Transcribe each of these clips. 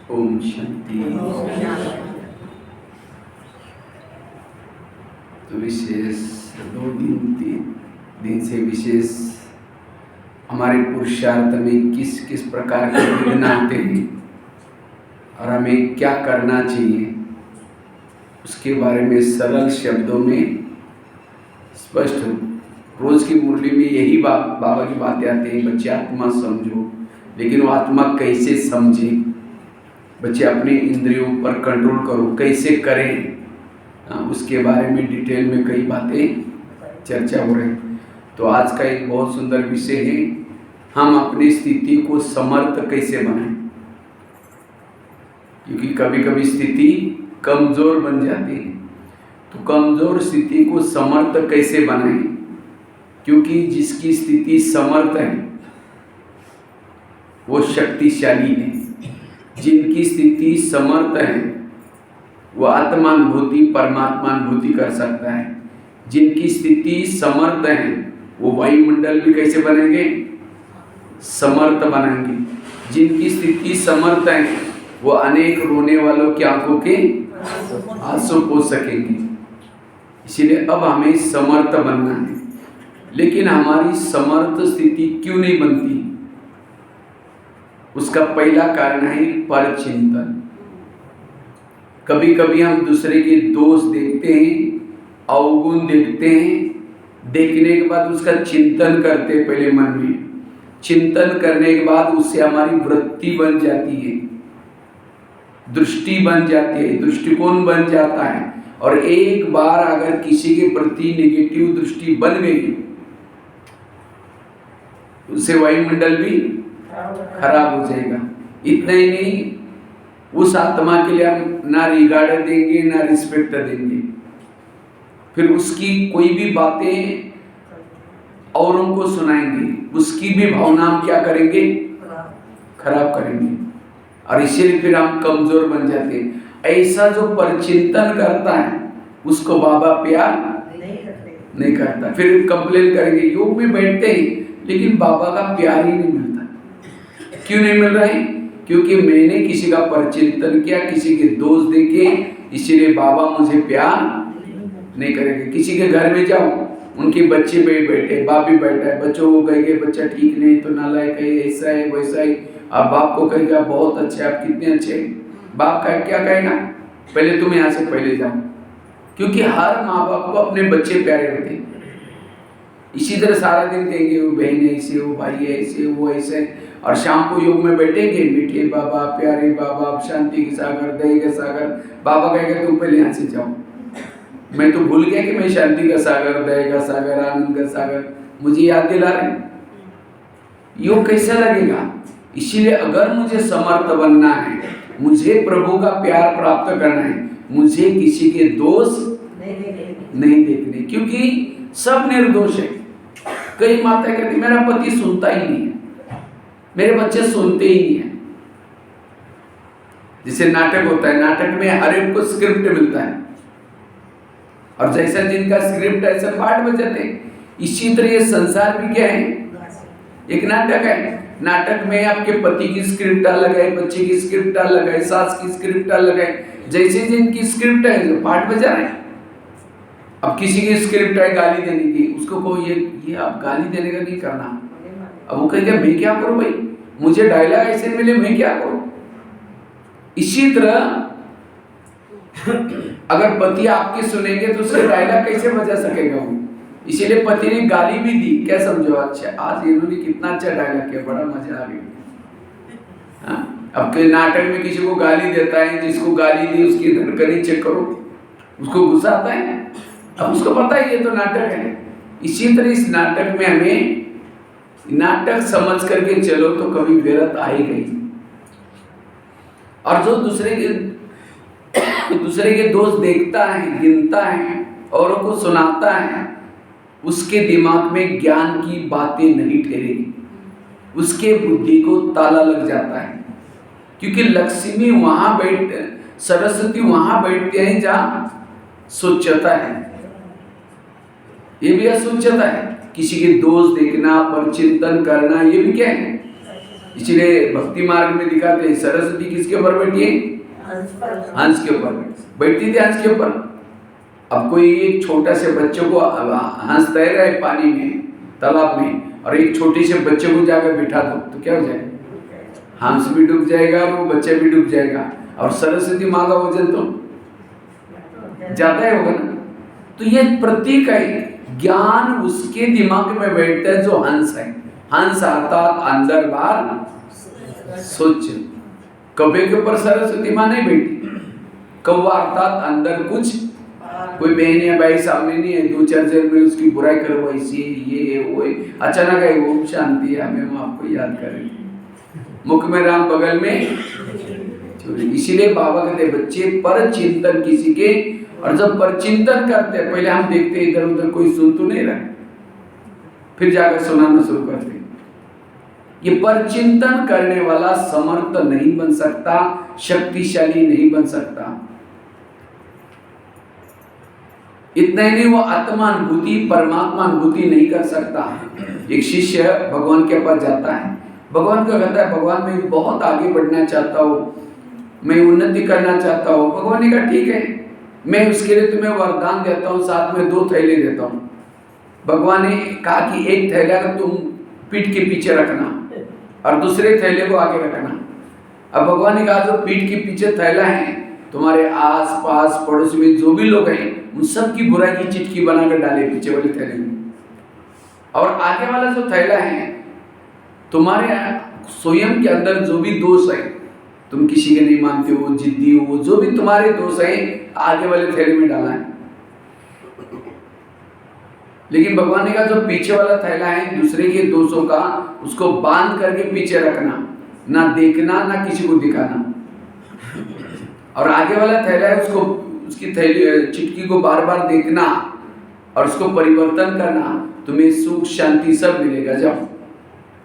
ओम शांति। तो विशेष 2 दिन 3 दिन से विशेष हमारे पुरुषार्थ में किस किस प्रकार के विघ्न आते हैं और हमें क्या करना चाहिए उसके बारे में सरल शब्दों में स्पष्ट रोज की मुरली में यही बाबा की बातें आती हैं। बच्चे आत्मा समझो, लेकिन वो आत्मा कैसे समझे, बच्चे अपने इंद्रियों पर कंट्रोल करो, कैसे करें, उसके बारे में डिटेल में कई बातें चर्चा हो रही। तो आज का एक बहुत सुंदर विषय है, हम अपनी स्थिति को समर्थ कैसे बनाएं। क्योंकि कभी कभी स्थिति कमजोर बन जाती है, तो कमजोर स्थिति को समर्थ कैसे बनाएं। क्योंकि जिसकी स्थिति समर्थ है वो शक्तिशाली है, जिनकी स्थिति समर्थ है वो आत्मानुभूति परमात्मानुभूति कर सकता है। जिनकी स्थिति समर्थ है वो वायुमंडल भी कैसे बनेंगे, समर्थ बनेंगे। जिनकी स्थिति समर्थ है वो अनेक रोने वालों की आंखों के आंसू पोंछ सकेंगे। इसीलिए अब हमें समर्थ बनना है। लेकिन हमारी समर्थ स्थिति क्यों नहीं बनती, उसका पहला कारण है परचिंतन। कभी कभी हम दूसरे के दोष देखते हैं, अवगुण देखते हैं, देखने के बाद उसका चिंतन करते हैं। पहले मन में चिंतन करने के बाद उससे हमारी वृत्ति बन जाती है, दृष्टि बन जाती है, दृष्टिकोण बन जाता है। और एक बार अगर किसी के प्रति नेगेटिव दृष्टि बन गई, उससे वायुमंडल भी खराब हो जाएगा। इतना ही नहीं, उस आत्मा के लिए हम ना रिगार्ड देंगे ना रिस्पेक्ट देंगे। फिर उसकी कोई भी बातें औरों को सुनाएंगे, उसकी भी भावना हम क्या करेंगे, खराब करेंगे। और इसीलिए फिर हम कमजोर बन जाते हैं। ऐसा जो परचिंतन करता है उसको बाबा प्यार नहीं करता। फिर कंप्लेन करेंगे, योग में बैठते हैं लेकिन बाबा का प्यार ही नहीं मिलता। क्यों नहीं मिल रहा है? क्योंकि मैंने किसी का परचिंतन किया, किसी के दोष देखे, इसीलिए बाबा मुझे प्यार नहीं करेंगे। किसी के घर में जाओ, उनके बच्चे बैठे, बाप भी बैठा है, बच्चों को कहेंगे बच्चा ठीक नहीं तो नालायक है, ऐसा है वैसा है। आप बाप को कहेगा बहुत अच्छे, आप कितने अच्छे। बाप का क्या कहेगा, पहले तुम यहाँ से पहले जाओ। क्योंकि हर माँ बाप को अपने बच्चे प्यारे होते हैं। इसी तरह सारा दिन कहेंगे वो बहन ऐसे, वो भाई ऐसे, वो ऐसे। और शाम को योग में बैठेंगे, मीठे बाबा, प्यारे बाबा, शांति के सागर, दया के सागर। बाबा कहेगा तुम पहले यहाँ से जाओ, मैं तो भूल गया कि मैं शांति का सागर, दया का सागर, आनंद का सागर, मुझे याद दिला रहे। योग कैसा लगेगा? इसीलिए अगर मुझे समर्थ बनना है, मुझे प्रभु का प्यार प्राप्त करना है, मुझे किसी के दोष नहीं देखने। क्योंकि सब निर्दोष है। कई माता कहती मेरा पति सुनता ही नहीं है, मेरे बच्चे सुनते ही नहीं है। जैसे नाटक होता है, नाटक में हर एक को स्क्रिप्ट मिलता है और जैसा जिनका स्क्रिप्ट ऐसा पाठ बजाते हैं। इसी तरह ये संसार भी क्या है, एक नाटक है। नाटक में आपके पति की स्क्रिप्ट अलग है, बच्चे की स्क्रिप्ट अलग है, सास की स्क्रिप्ट अलग है। जैसे जिनकी स्क्रिप्ट है जो पाठ बजा रहे हैं। अब किसी की स्क्रिप्ट है गाली देने की, उसको को ये आप गाली देने का नहीं करना। अब वो कहेगा मैं क्या करूं भाई, मुझे डायलॉग ऐसे मिले, मैं क्या करूं। इसी तरह अगर पति आपके सुनेंगे तो उसका डायलॉग कैसे बजा सकेगा वो। इसीलिए पति ने गाली भी दी, क्या समझो, अच्छा आज इन्होंने कितना अच्छा डायलॉग किया, बड़ा मजा आ गया। अब के नाटक में किसी को गाली देता है, जिसको गाली दी उसकी धड़कनी चेक करो, उसको गुस्सा आता है। अब उसको पता है ये तो नाटक है। इसी तरह इस नाटक में हमें नाटक समझ करके चलो तो कभी व्यर्थ आई गई। और जो दूसरे के दोष देखता है, गिनता है, औरों को सुनाता है, उसके दिमाग में ज्ञान की बातें नहीं ठहरेगी, उसके बुद्धि को ताला लग जाता है। क्योंकि लक्ष्मी वहां सरस्वती वहां बैठते हैं जहां स्वच्छता है। ये भी असुच्छता है। किसी के दोष देखना, पर चिंतन करना, ये भी क्या है, इसलिए भक्ति मार्ग में दिखाते हैं सरस्वती किसके ऊपर बैठी है? हंस के ऊपर बैठती थी, हंस के ऊपर। अब कोई एक छोटा से बच्चे को, हंस तैर रहा है पानी में, तालाब में, और एक छोटे से बच्चे को जाकर बिठा दो तो क्या हो जाएगा? हंस भी डूब जाएगा और वो बच्चा भी डूब जाएगा, और सरस्वती माँ का वजन तो ज्यादा ही होगा ना। तो ये प्रतीक है, ज्ञान उसके दिमाग में बैठता है जो हंस है। हंस अर्थात अंदर बाहर सोच। कौवे के ऊपर सरस्वती माँ नहीं बैठी। कौवा अर्थात अंदर कुछ, कोई बहन या भाई सामने नहीं है, दो चार जन में उसकी बुराई करो, ऐसी ये वो, अचानक है वो शांति है, हमें आपको याद करें, मुख में राम बगल में चोरी। इसीलिए बाबा कहते बच्चे पर चिंतन किसी के, और जब पर चिंतन करते हैं पहले हम देखते हैं इधर उधर कोई सुन तो नहीं रहा, फिर जाकर सुनाना शुरू करते। ये पर चिंतन करने वाला समर्थ नहीं बन सकता, शक्तिशाली नहीं बन सकता। इतना ही नहीं, वो आत्मानुभूति परमात्मा अनुभूति नहीं कर सकता। एक शिष्य भगवान के पास जाता है, भगवान को कहता है भगवान मैं बहुत आगे बढ़ना चाहता हूँ, मैं उन्नति करना चाहता हूँ। भगवान ने कहा ठीक है, मैं उसके लिए तुम्हें वरदान देता हूँ, साथ में 2 थैले देता हूँ। भगवान ने कहा कि एक थैला को तुम पीठ के पीछे रखना और दूसरे थैले को आगे रखना। अब भगवान ने कहा जो पीठ के पीछे थैला है, तुम्हारे आस पास पड़ोस में जो भी लोग हैं उन सब की बुराई की चिटकी बनाकर डाले पीछे वाले थैले में, और आगे वाला जो थैला है तुम्हारे स्वयं के अंदर जो भी दोष है, तुम किसी के नहीं मानते हो, जिद्दी हो, जो भी तुम्हारे दोष है आगे वाले थैले में डाला है। लेकिन भगवान ने कहा जो पीछे वाला थैला है दूसरे के दोषों का, उसको बांध करके पीछे रखना, ना देखना ना किसी को दिखाना। और आगे वाला थैला है उसको, उसकी थैली चिटकी को बार बार देखना और उसको परिवर्तन करना, तुम्हें सुख शांति सब मिलेगा। जाओ,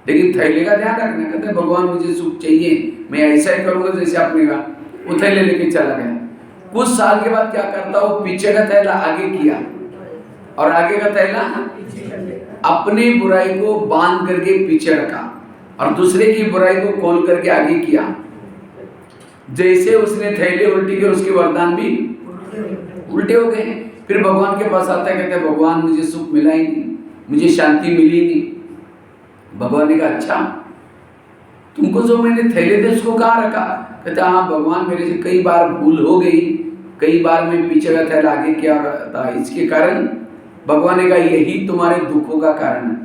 लेकिन थैले का ध्यान रखना। कहते भगवान मुझे सुख चाहिए, मैं ऐसा ही करूंगा जैसे आपने कहा। वो थैले लेके चला गया। कुछ साल के बाद क्या करता हूँ, पीछे का थैला आगे किया और आगे का थैला अपनी बुराई को बांध करके पीछे रखा और दूसरे की बुराई को खोल करके आगे किया। जैसे उसने थैले उल्टी किए उसके वरदान भी उल्टे हो गए। फिर भगवान के पास आता है, कहते हैं भगवान मुझे सुख मिला ही नहीं, मुझे शांति मिली नहीं। भगवान ने कहा अच्छा, तुमको जो मैंने थैले थे उसको कहाँ रखा? कहते हाँ भगवान मेरे से कई बार भूल हो गई, कई बार मैं पीछे का थैला आगे किया था, इसके कारण भगवान ने कहा यही तुम्हारे दुखों का कारण है।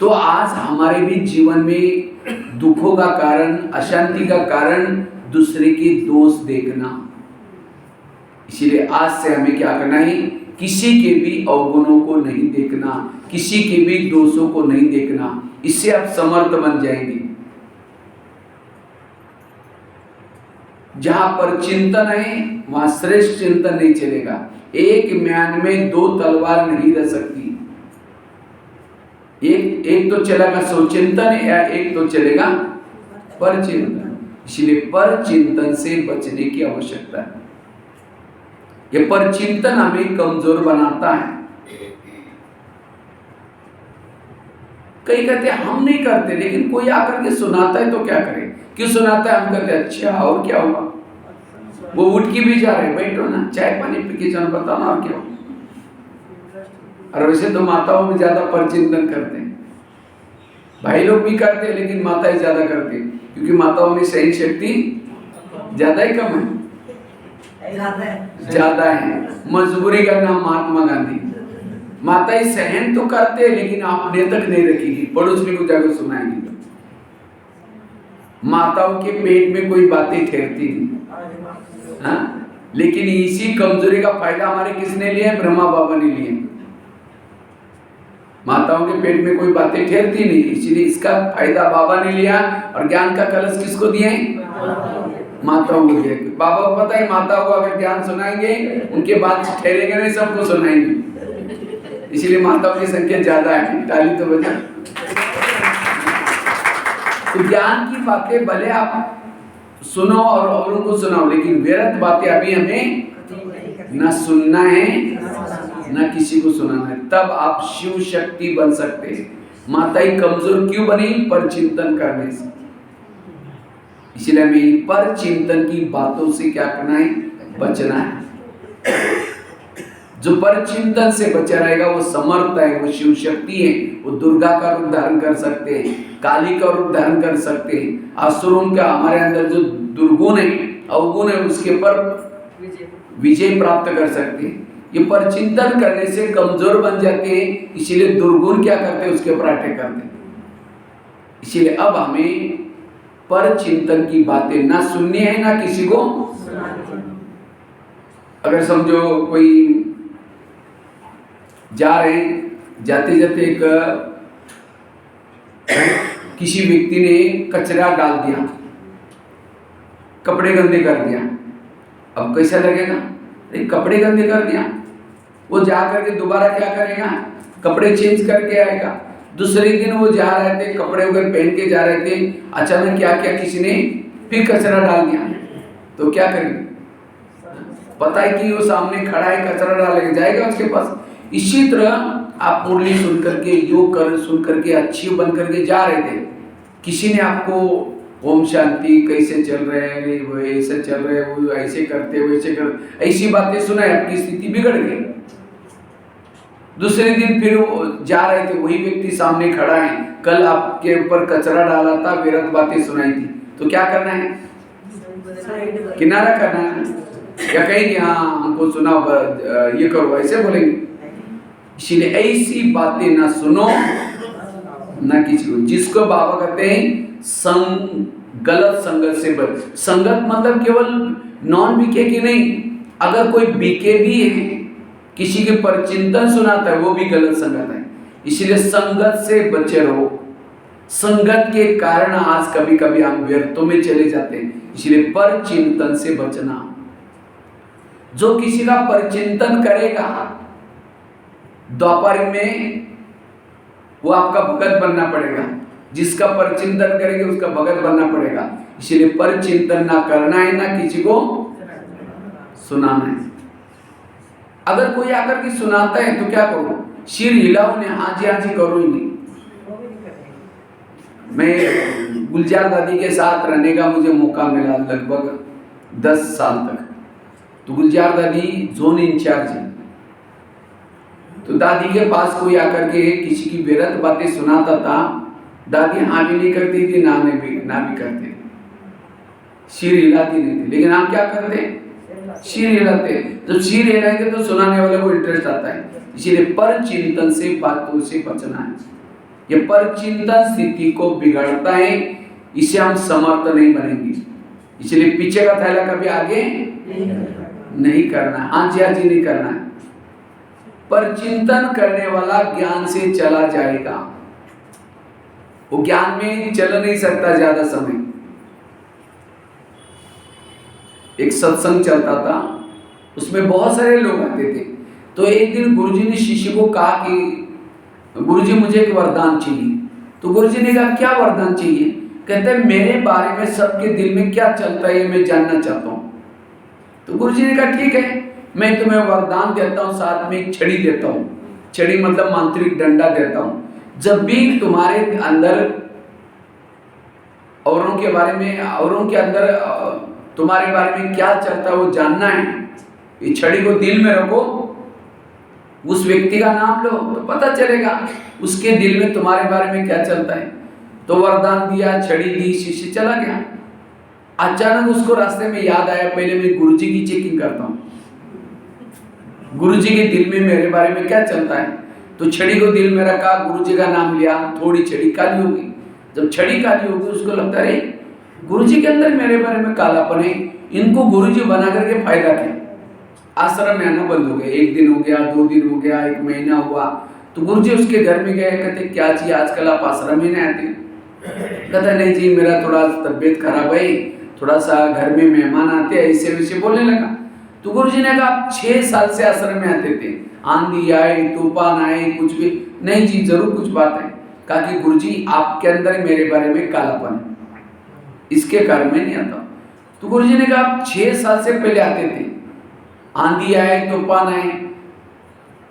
तो आज हमारे भी जीवन में दुखों का कारण, अशांति का कारण दूसरे के दोष देखना। इसीलिए आज से हमें क्या करना है, किसी के भी अवगुणों को नहीं देखना, किसी के भी दोषों को नहीं देखना। इससे आप समर्थ बन जाएंगे। जहां पर चिंतन है वहां श्रेष्ठ चिंतन नहीं चलेगा। एक म्यान में 2 तलवार नहीं रह सकती। एक तो चलेगा स्वचिंतन या एक तो चलेगा पर चिंतन। इसलिए पर चिंतन से बचने की आवश्यकता है। ये पर चिंतन हमें कमजोर बनाता है। कई कहते हैं हम नहीं करते, लेकिन कोई आकर के सुनाता है तो क्या करें? क्यों सुनाता है? हम कहते हैं अच्छा और क्या हुआ? वो उठ के भी जा रहे, बैठो ना चाय पानी पी के चलो, बताओ ना और क्या हुआ। और वैसे तो माताओं में ज्यादा पर चिंतन करते हैं, भाई लोग भी करते हैं, लेकिन माताएं ज्यादा करते हैं, क्योंकि माताओं में सहन शक्ति ज्यादा ही कम है, ज्यादा है। मजबूरी का नाम महात्मा गांधी। माताएं सहन तो करते हैं लेकिन अपने तक नहीं रखेगी, पड़ोसी को जाकर सुनाएंगी। माताओं के पेट में कोई बातें ठहरती नहीं। हाँ? लेकिन इसी कमजोरी का फायदा हमारे किसने लिया? ब्रह्मा बाबा ने लिया। माताओं के पेट में कोई बातें ठहरती नहीं, इसीलिए इसका फायदा बाबा ने लिया। और ज्ञान का कलश किसको दिए? माताओं को दिया। बाबा को पता है माताओं को अगर ज्ञान सुनाएंगे उनके बाद ठहरेंगे नहीं, सबको सुनाएंगे। इसलिए माताओं की संख्या ज्यादा है। ताली तो बजा। तो ज्ञान की बातें भले आप सुनो और औरों को सुनाओ, लेकिन व्यर्थ बातें अभी हमें न सुनना है न किसी को सुनाना है। तब आप शिव शक्ति बन सकते हैं। माताएं कमजोर क्यों बनी? पर चिंतन करने से। इसलिए हमें पर चिंतन की बातों से क्या करना है? बचना है। जो पर चिंतन से बचा रहेगा वो समर्थ है, वो शिव शक्ति है, वो दुर्गा का रूप धारण कर सकते हैं, काली का रूप धारण कर सकते हैं। असुरों का हमारे अंदर जो दुर्गुण है, अवगुण है, उसके पर विजय प्राप्त कर सकते हैं। ये पर चिंतन करने से कमजोर बन जाते हैं, इसीलिए दुर्गुण क्या करते हैं? उसके ऊपर अटैक करते हैं। इसीलिए अब हमें पर चिंतन की बातें ना सुननी है ना किसी को। अगर समझो कोई जा रहे, जाते जाते एक किसी व्यक्ति ने कचरा डाल दिया, कपड़े गंदे कर दिया, अब कैसा लगेगा? अरे कपड़े गंदे कर दिया। वो जा करके दोबारा क्या करेगा? कपड़े चेंज करके आएगा। दूसरे दिन वो जा रहे थे, कपड़े वगैरह पहन के जा रहे थे, अचानक क्या किया? किसी ने फिर कचरा डाल दिया, तो क्या करेंगे? पता है कि वो सामने खड़ा है, कचरा डालेगा, जाएगा उसके पास। इसी तरह आप मुरली सुन करके, योग कर सुन करके, अच्छी बन करके जा रहे थे, किसी ने आपको ओम शांति कैसे चल रहे हैं, वो ऐसे चल रहे हैं, वो ऐसे करते, वैसे कर, ऐसी बातें सुनाई, आपकी स्थिति बिगड़ गई। दूसरे दिन फिर वो जा रहे थे, वही व्यक्ति सामने खड़ा है, कल आपके ऊपर कचरा डाला था, विरत बातें सुनाई थी, तो क्या करना है? किनारा करना है, क्या कहेंगे? हाँ हमको सुना, ये करो, ऐसे बोलेंगे। इसीलिए ऐसी बातें ना सुनो ना किसी को। जिसको बाबा कहते हैं गलत संगत से बच। संगत मतलब केवल नॉन बीके की नहीं, अगर कोई बीके भी है, किसी के परचिंतन सुनाता है, वो भी गलत संगत है। इसलिए संगत से बचे रहो। संगत के कारण आज कभी कभी हम व्यर्थों में चले जाते हैं, इसलिए परचिंतन से बचना। जो किसी का परचिंतन करेगा द्वापर में, वो आपका भगत बनना पड़ेगा। जिसका परचिंतन करेंगे उसका भगत बनना पड़ेगा। इसलिए परचिंतन ना करना है ना किसी को सुनाना है। अगर कोई आकर के सुनाता है तो क्या करो? सिर हिलाओ ने, हाँ जी करो ही नहीं। मैं गुलजार दादी के साथ रहने का मुझे मौका मिला लगभग 10 साल तक। तो गुलजार दादी जोन इंचार्ज है, तो दादी के पास कोई आकर के किसी की बेरत बातें सुनाता था, दादी हाँ भी नहीं करती थी, ना भी करते, सिर हिलाती नहीं थी। लेकिन हम क्या करते? सिर हिलाते। जब सिर हिलाएंगे तो सुनाने वाले को इंटरेस्ट आता है। इसीलिए पर चिंतन से बातों से बचना है। ये पर चिंतन स्थिति को बिगाड़ता है, इसे हम समर्थ नहीं बनेंगे। इसलिए पीछे का थैला कभी आगे नहीं करना, हाँ जी नहीं करना है। पर चिंतन करने वाला ज्ञान से चला जाएगा, वो ज्ञान में चल नहीं सकता ज्यादा समय। एक सत्संग चलता था, उसमें बहुत सारे लोग आते थे। तो एक दिन गुरुजी ने शिष्य को कहा कि गुरुजी मुझे एक वरदान चाहिए। तो गुरुजी ने कहा क्या वरदान चाहिए? कहते मेरे बारे में सबके दिल में क्या चलता है मैं जानना चाहता हूँ। तो गुरुजी ने कहा ठीक है, मैं तुम्हें वरदान देता हूँ, साथ में एक छड़ी देता हूँ। छड़ी मतलब मांत्रिक डंडा देता हूँ। जब भी तुम्हारे अंदर औरों के बारे में, औरों के अंदर तुम्हारे बारे में क्या चलता है वो जानना है, ये छड़ी को दिल में रखो, उस व्यक्ति का नाम लो तो पता चलेगा उसके दिल में तुम्हारे बारे में क्या चलता है। तो वरदान दिया, छड़ी दी, शिष्य चला गया। अचानक उसको रास्ते में याद आया, पहले मैं गुरुजी की चेकिंग करता हूँ, गुरुजी के दिल में मेरे बारे में क्या चलता है। तो छड़ी को दिल में रखा, गुरुजी का नाम लिया, थोड़ी छड़ी काली हो गई। जब छड़ी काली हो गई उसको लगता है गुरुजी के अंदर मेरे बारे में कालापन है, इनको गुरुजी बना करके फायदा क्या। आश्रम में आना बंद हो गया। 1 दिन हो गया, 2 दिन हो गया, 1 महीना हुआ। तो गुरुजी उसके घर में गए, कहते क्या जी आजकल आप आश्रम में नहीं आते? कहता नहीं जी मेरा थोड़ा तबीयत खराब है, थोड़ा सा घर में मेहमान आते हैं, ऐसे वैसे बोलने लगा। तो गुरुजी ने कहा आप 6 साल से आश्रम में आते थे, आंधी आए, तूफान आए, कुछ भी नहीं जी, जरूर कुछ बात है। कहा कि गुरुजी आपके अंदर मेरे बारे में कालापन है, इसके कारण मैं नहीं आता। तो गुरुजी ने कहा आप 6 साल से पहले आते थे, आंधी आए, तूफान आए,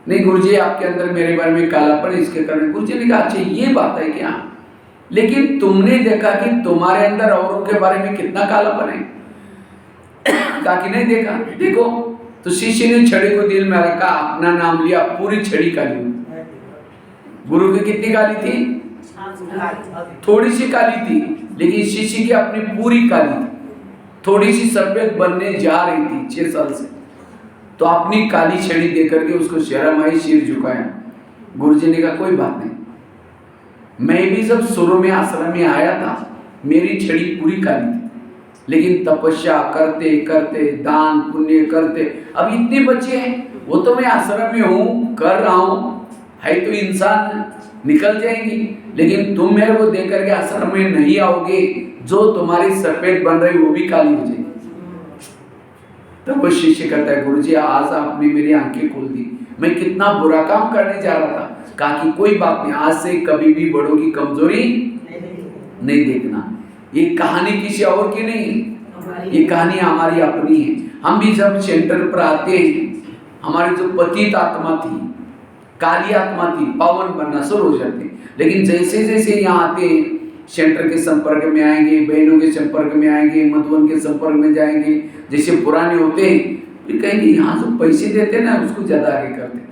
नहीं गुरुजी आपके अंदर मेरे बारे में कालापन इसके कारण। गुरुजी ने कहा अच्छा ये बात है क्या, लेकिन तुमने देखा कि तुम्हारे अंदर औरों के बारे में कितना कालापन है? कहा कि नहीं देखा। देखो तो शिष्य ने छड़ी को दिल में रखा, अपना नाम लिया, पूरी छड़ी काली। गुरु की कितनी काली थी? थोड़ी सी काली थी, लेकिन शिष्य की अपनी पूरी काली थी। थोड़ी सी सफेद बनने जा रही थी 6 साल से, तो अपनी काली छड़ी देकर के उसको शर्म आई, सिर झुकाया। गुरुजी ने कहा कोई बात नहीं, मैं भी जब शुरू में आश्रम में आया था मेरी छड़ी पूरी काली थी, लेकिन तपस्या करते करते दान पुण्य करते अब इतने बच्चे हैं, वो तो मैं आश्रम में हूँ कर रहा हूँ, है तो इंसान निकल जाएंगी, लेकिन तुम मेरे को देख करके आश्रम में नहीं आओगे, जो तुम्हारी सफेद बन रही वो भी काली हो जाएगी। तब वो शिष्य कहता है गुरुजी आज आपने मेरी आंखें खोल दी, मैं कितना बुरा काम करने जा रहा था। कहा कि कोई बात नहीं, आज से कभी भी बड़ों की कमजोरी नहीं देखना। ये कहानी किसी और की नहीं, ये कहानी हमारी अपनी है। हम भी जब सेंटर पर आते हैं, हमारी जो पतित आत्मा थी, काली आत्मा थी, पावन बनना शुरू हो जाते हैं। लेकिन जैसे जैसे यहाँ आते हैं, सेंटर के संपर्क में आएंगे, बहनों के संपर्क में आएंगे, मधुबन के संपर्क में जाएंगे, जैसे पुराने होते हैं फिर कहेंगे यहाँ जो पैसे देते हैं ना उसको ज्यादा आगे करते हैं,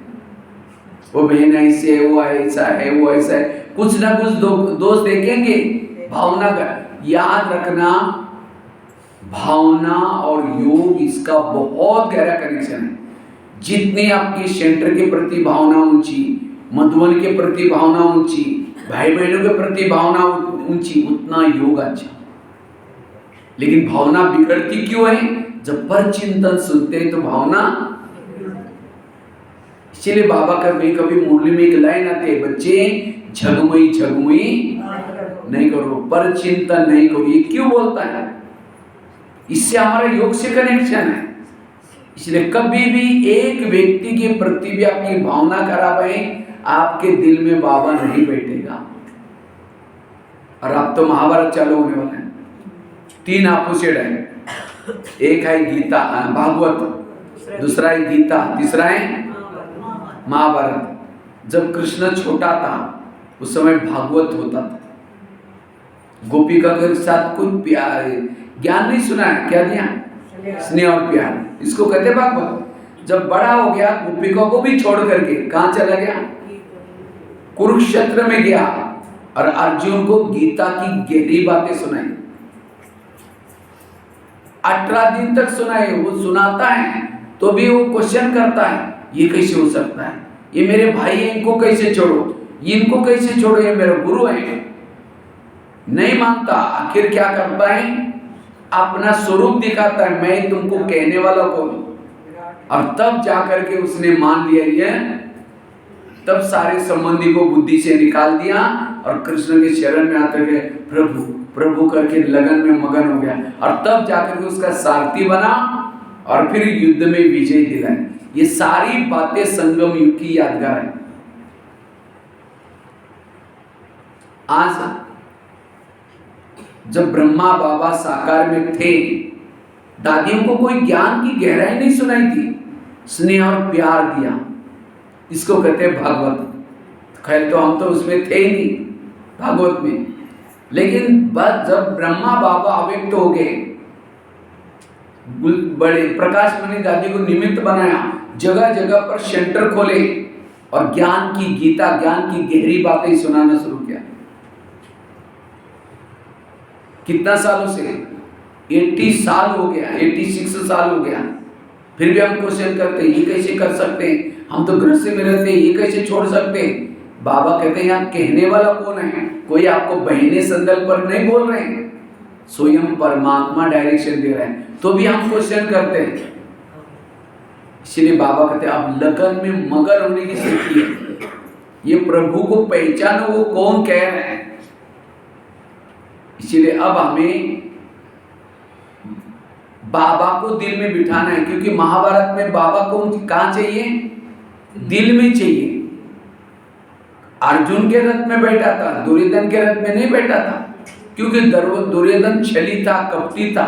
वो बहन ऐसे है, वो ऐसा है, वो ऐसा है, कुछ ना कुछ दोस्त देखेंगे। भावना का याद रखना, भावना और योग इसका बहुत गहरा कनेक्शन है। जितनी आपकी सेंटर के प्रति भावना ऊंची, मधुबन के प्रति भावना ऊंची, भाई बहनों के प्रति भावना ऊंची, उतना योग अच्छा। लेकिन भावना बिगड़ती क्यों है? जब पर चिंतन सुनते हैं तो भावना, इसलिए बाबा कभी मुरली में एक लाइन आती है, बच्चे झगमुई झगमुई नहीं करो, पर चिंतन नहीं करो। ये क्यों बोलता है? इससे हमारा योग से कनेक्शन है। इसलिए कभी भी एक व्यक्ति के प्रति भी आपकी भावना खराब है, आपके दिल में बाबा नहीं बैठेगा। और अब तो महाभारत चालू होने वाला है, 3 अपोजिट है, एक है गीता भागवत, दूसरा है गीता, तीसरा है महाभारत। जब कृष्ण छोटा था उस समय भागवत होता था, गोपिका के साथ कुछ प्यार ज्ञान नहीं सुना है, क्या दिया? स्नेह और प्यार, इसको कहते भागवत। जब बड़ा हो गया गोपिका को भी छोड़ करके कहां चला गया? कुरुक्षेत्र में गया और अर्जुन को गीता की गहरी बातें सुनाई। 18 दिन तक सुनाए। वो सुनाता है तो भी वो क्वेश्चन करता है, ये कैसे हो सकता है, ये मेरे भाई हैं, इनको कैसे छोड़ो, इनको कैसे छोड़ो, ये मेरे गुरु हैं। नहीं मानता, आखिर क्या करता है? अपना स्वरूप दिखाता है, मैं तुमको कहने वाला कौन। और तब जाकर के उसने मान लिया ये, तब सारे संबंधी को बुद्धि से निकाल दिया और कृष्ण के शरण में आकर के प्रभु प्रभु करके लगन में मगन हो गया। और तब जाकर के उसका सारथी बना और फिर युद्ध में विजय दिलाए। ये सारी बातें संगम युग की यादगार है। आज जब ब्रह्मा बाबा साकार में थे, दादियों को कोई ज्ञान की गहराई नहीं सुनाई थी, स्नेह और प्यार दिया, इसको कहते हैं भागवत। खैर तो हम तो उसमें थे ही नहीं भागवत में, लेकिन बस जब ब्रह्मा बाबा अव्यक्त हो गए, बड़े प्रकाश मणि दादी को निमित्त बनाया, जगह जगह पर सेंटर खोले और ज्ञान की गीता, ज्ञान की गहरी बातें सुनाना शुरू किया। कितना सालों से? 80 साल हो गया, 86 साल हो गया। फिर भी हम क्वेश्चन करते हैं, ये कैसे कर सकते हैं, हम तो घर से में रहते हैं, ये कैसे छोड़ सकते हैं? बाबा कहते हैं यहाँ कहने वाला कौन है? कोई आपको बहने संदल पर नहीं बोल रहे हैं, स्वयं परमात्मा डायरेक्शन दे रहे हैं, तो भी हम क्वेश्चन करते हैं। इसलिए बाबा कहते हैं आप लगन में मगन होने की सीखिए, ये प्रभु को पहचानो वो कौन कह रहे हैं। इसलिए अब हमें बाबा को दिल में बिठाना है, क्योंकि महाभारत में बाबा को कहां चाहिए? दिल में चाहिए। अर्जुन के रथ में बैठा था, दुर्योधन के रथ में नहीं बैठा था, क्योंकि दुर्योधन छली था, कपटी था।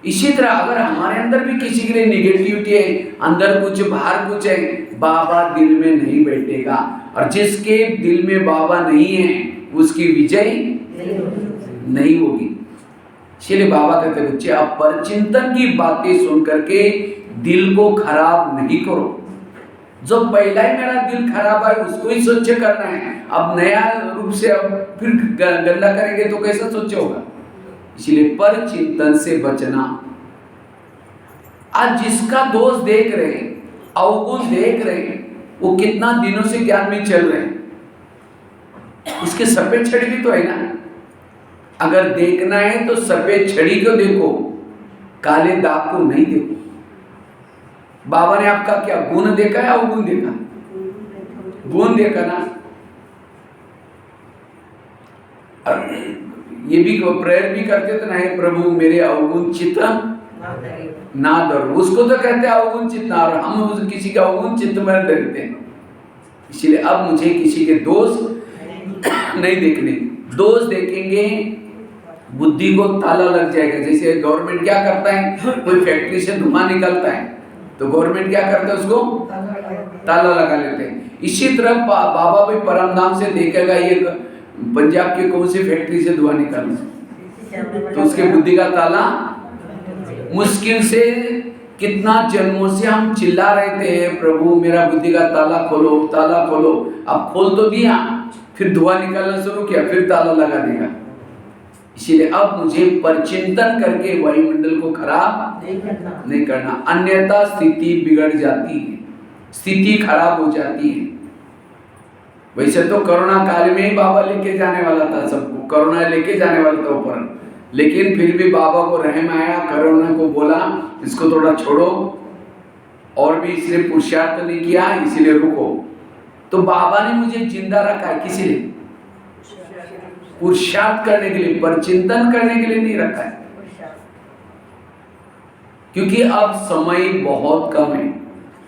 इसी तरह अगर हमारे अंदर भी किसी के लिए निगेटिविटी है, अंदर कुछ बाहर कुछ है, बाबा दिल में नहीं बैठेगा, और जिसके दिल में बाबा नहीं है उसकी विजय नहीं होगी। इसलिए बाबा कहते बच्चे, आप परचिंतन की बातें सुन करके दिल को खराब नहीं करो। जो पहला ही मेरा दिल खराब है उसको ही स्वच्छ करना है, अब नया रूप से अब फिर गंदा करेंगे तो कैसा स्वच्छ होगा। इसलिए परचिंतन से बचना। आज जिसका दोष देख रहे हैं, अवगुण देख रहे हैं, वो कितना दिनों से ज्ञान में चल रहे हैं, उसके सफेद छड़ी भी तो है ना। अगर देखना है तो सफेद छड़ी को देखो, काले दाग को नहीं देखो। बाबा ने आपका क्या गुण देखा है, अवगुण देखा? गुण देखा ना। और ये भी प्रेयर भी करते थे ना, हे प्रभु मेरे अवगुण चित्त ना डरो। उसको तो कहते हैं अवगुण चित्त ना, और हम किसी का अवगुण चित्त में डरते हैं। इसलिए अब मुझे किसी के दोष नहीं देखने। दोष देखेंगे बुद्धि को ताला लग जाएगा। जैसे गवर्नमेंट क्या करता है, कोई फैक्ट्री से धुआं निकलता है तो गवर्नमेंट क्या करता है, उसको ताला लगा लेते हैं। इसी तरह बाबा भी परमधाम से देखेगा ये पंजाब की कौन सी फैक्ट्री से धुआं निकल रहा, तो उसके बुद्धि का ताला। मुश्किल से कितना जन्मों से हम चिल्ला रहे थे, प्रभु मेरा बुद्धि का ताला खोलो, ताला खोलो। अब खोल तो दिया, फिर धुआं निकलना शुरू किया, फिर ताला लगा देगा। इसीलिए अब मुझे परचिंतन करके वायुमंडल को खराब नहीं करना, अन्यथा स्थिति बिगड़ जाती है, स्थिति खराब हो जाती है। वैसे तो कोरोना काल में ही बाबा लेके जाने वाला था सबको, कोरोना लेके जाने वाला था ऊपर, लेकिन फिर भी बाबा को रहम आया, कोरोना को बोला इसको थोड़ा छोड़ो, और भी इसलिए पुरुषार्थ नहीं किया, इसलिए रुको। तो बाबा ने मुझे जिंदा रखा है किसी लिए? पुरुषार्थ करने के लिए, परचिंतन करने के लिए नहीं रखा है। क्योंकि अब समय बहुत कम है,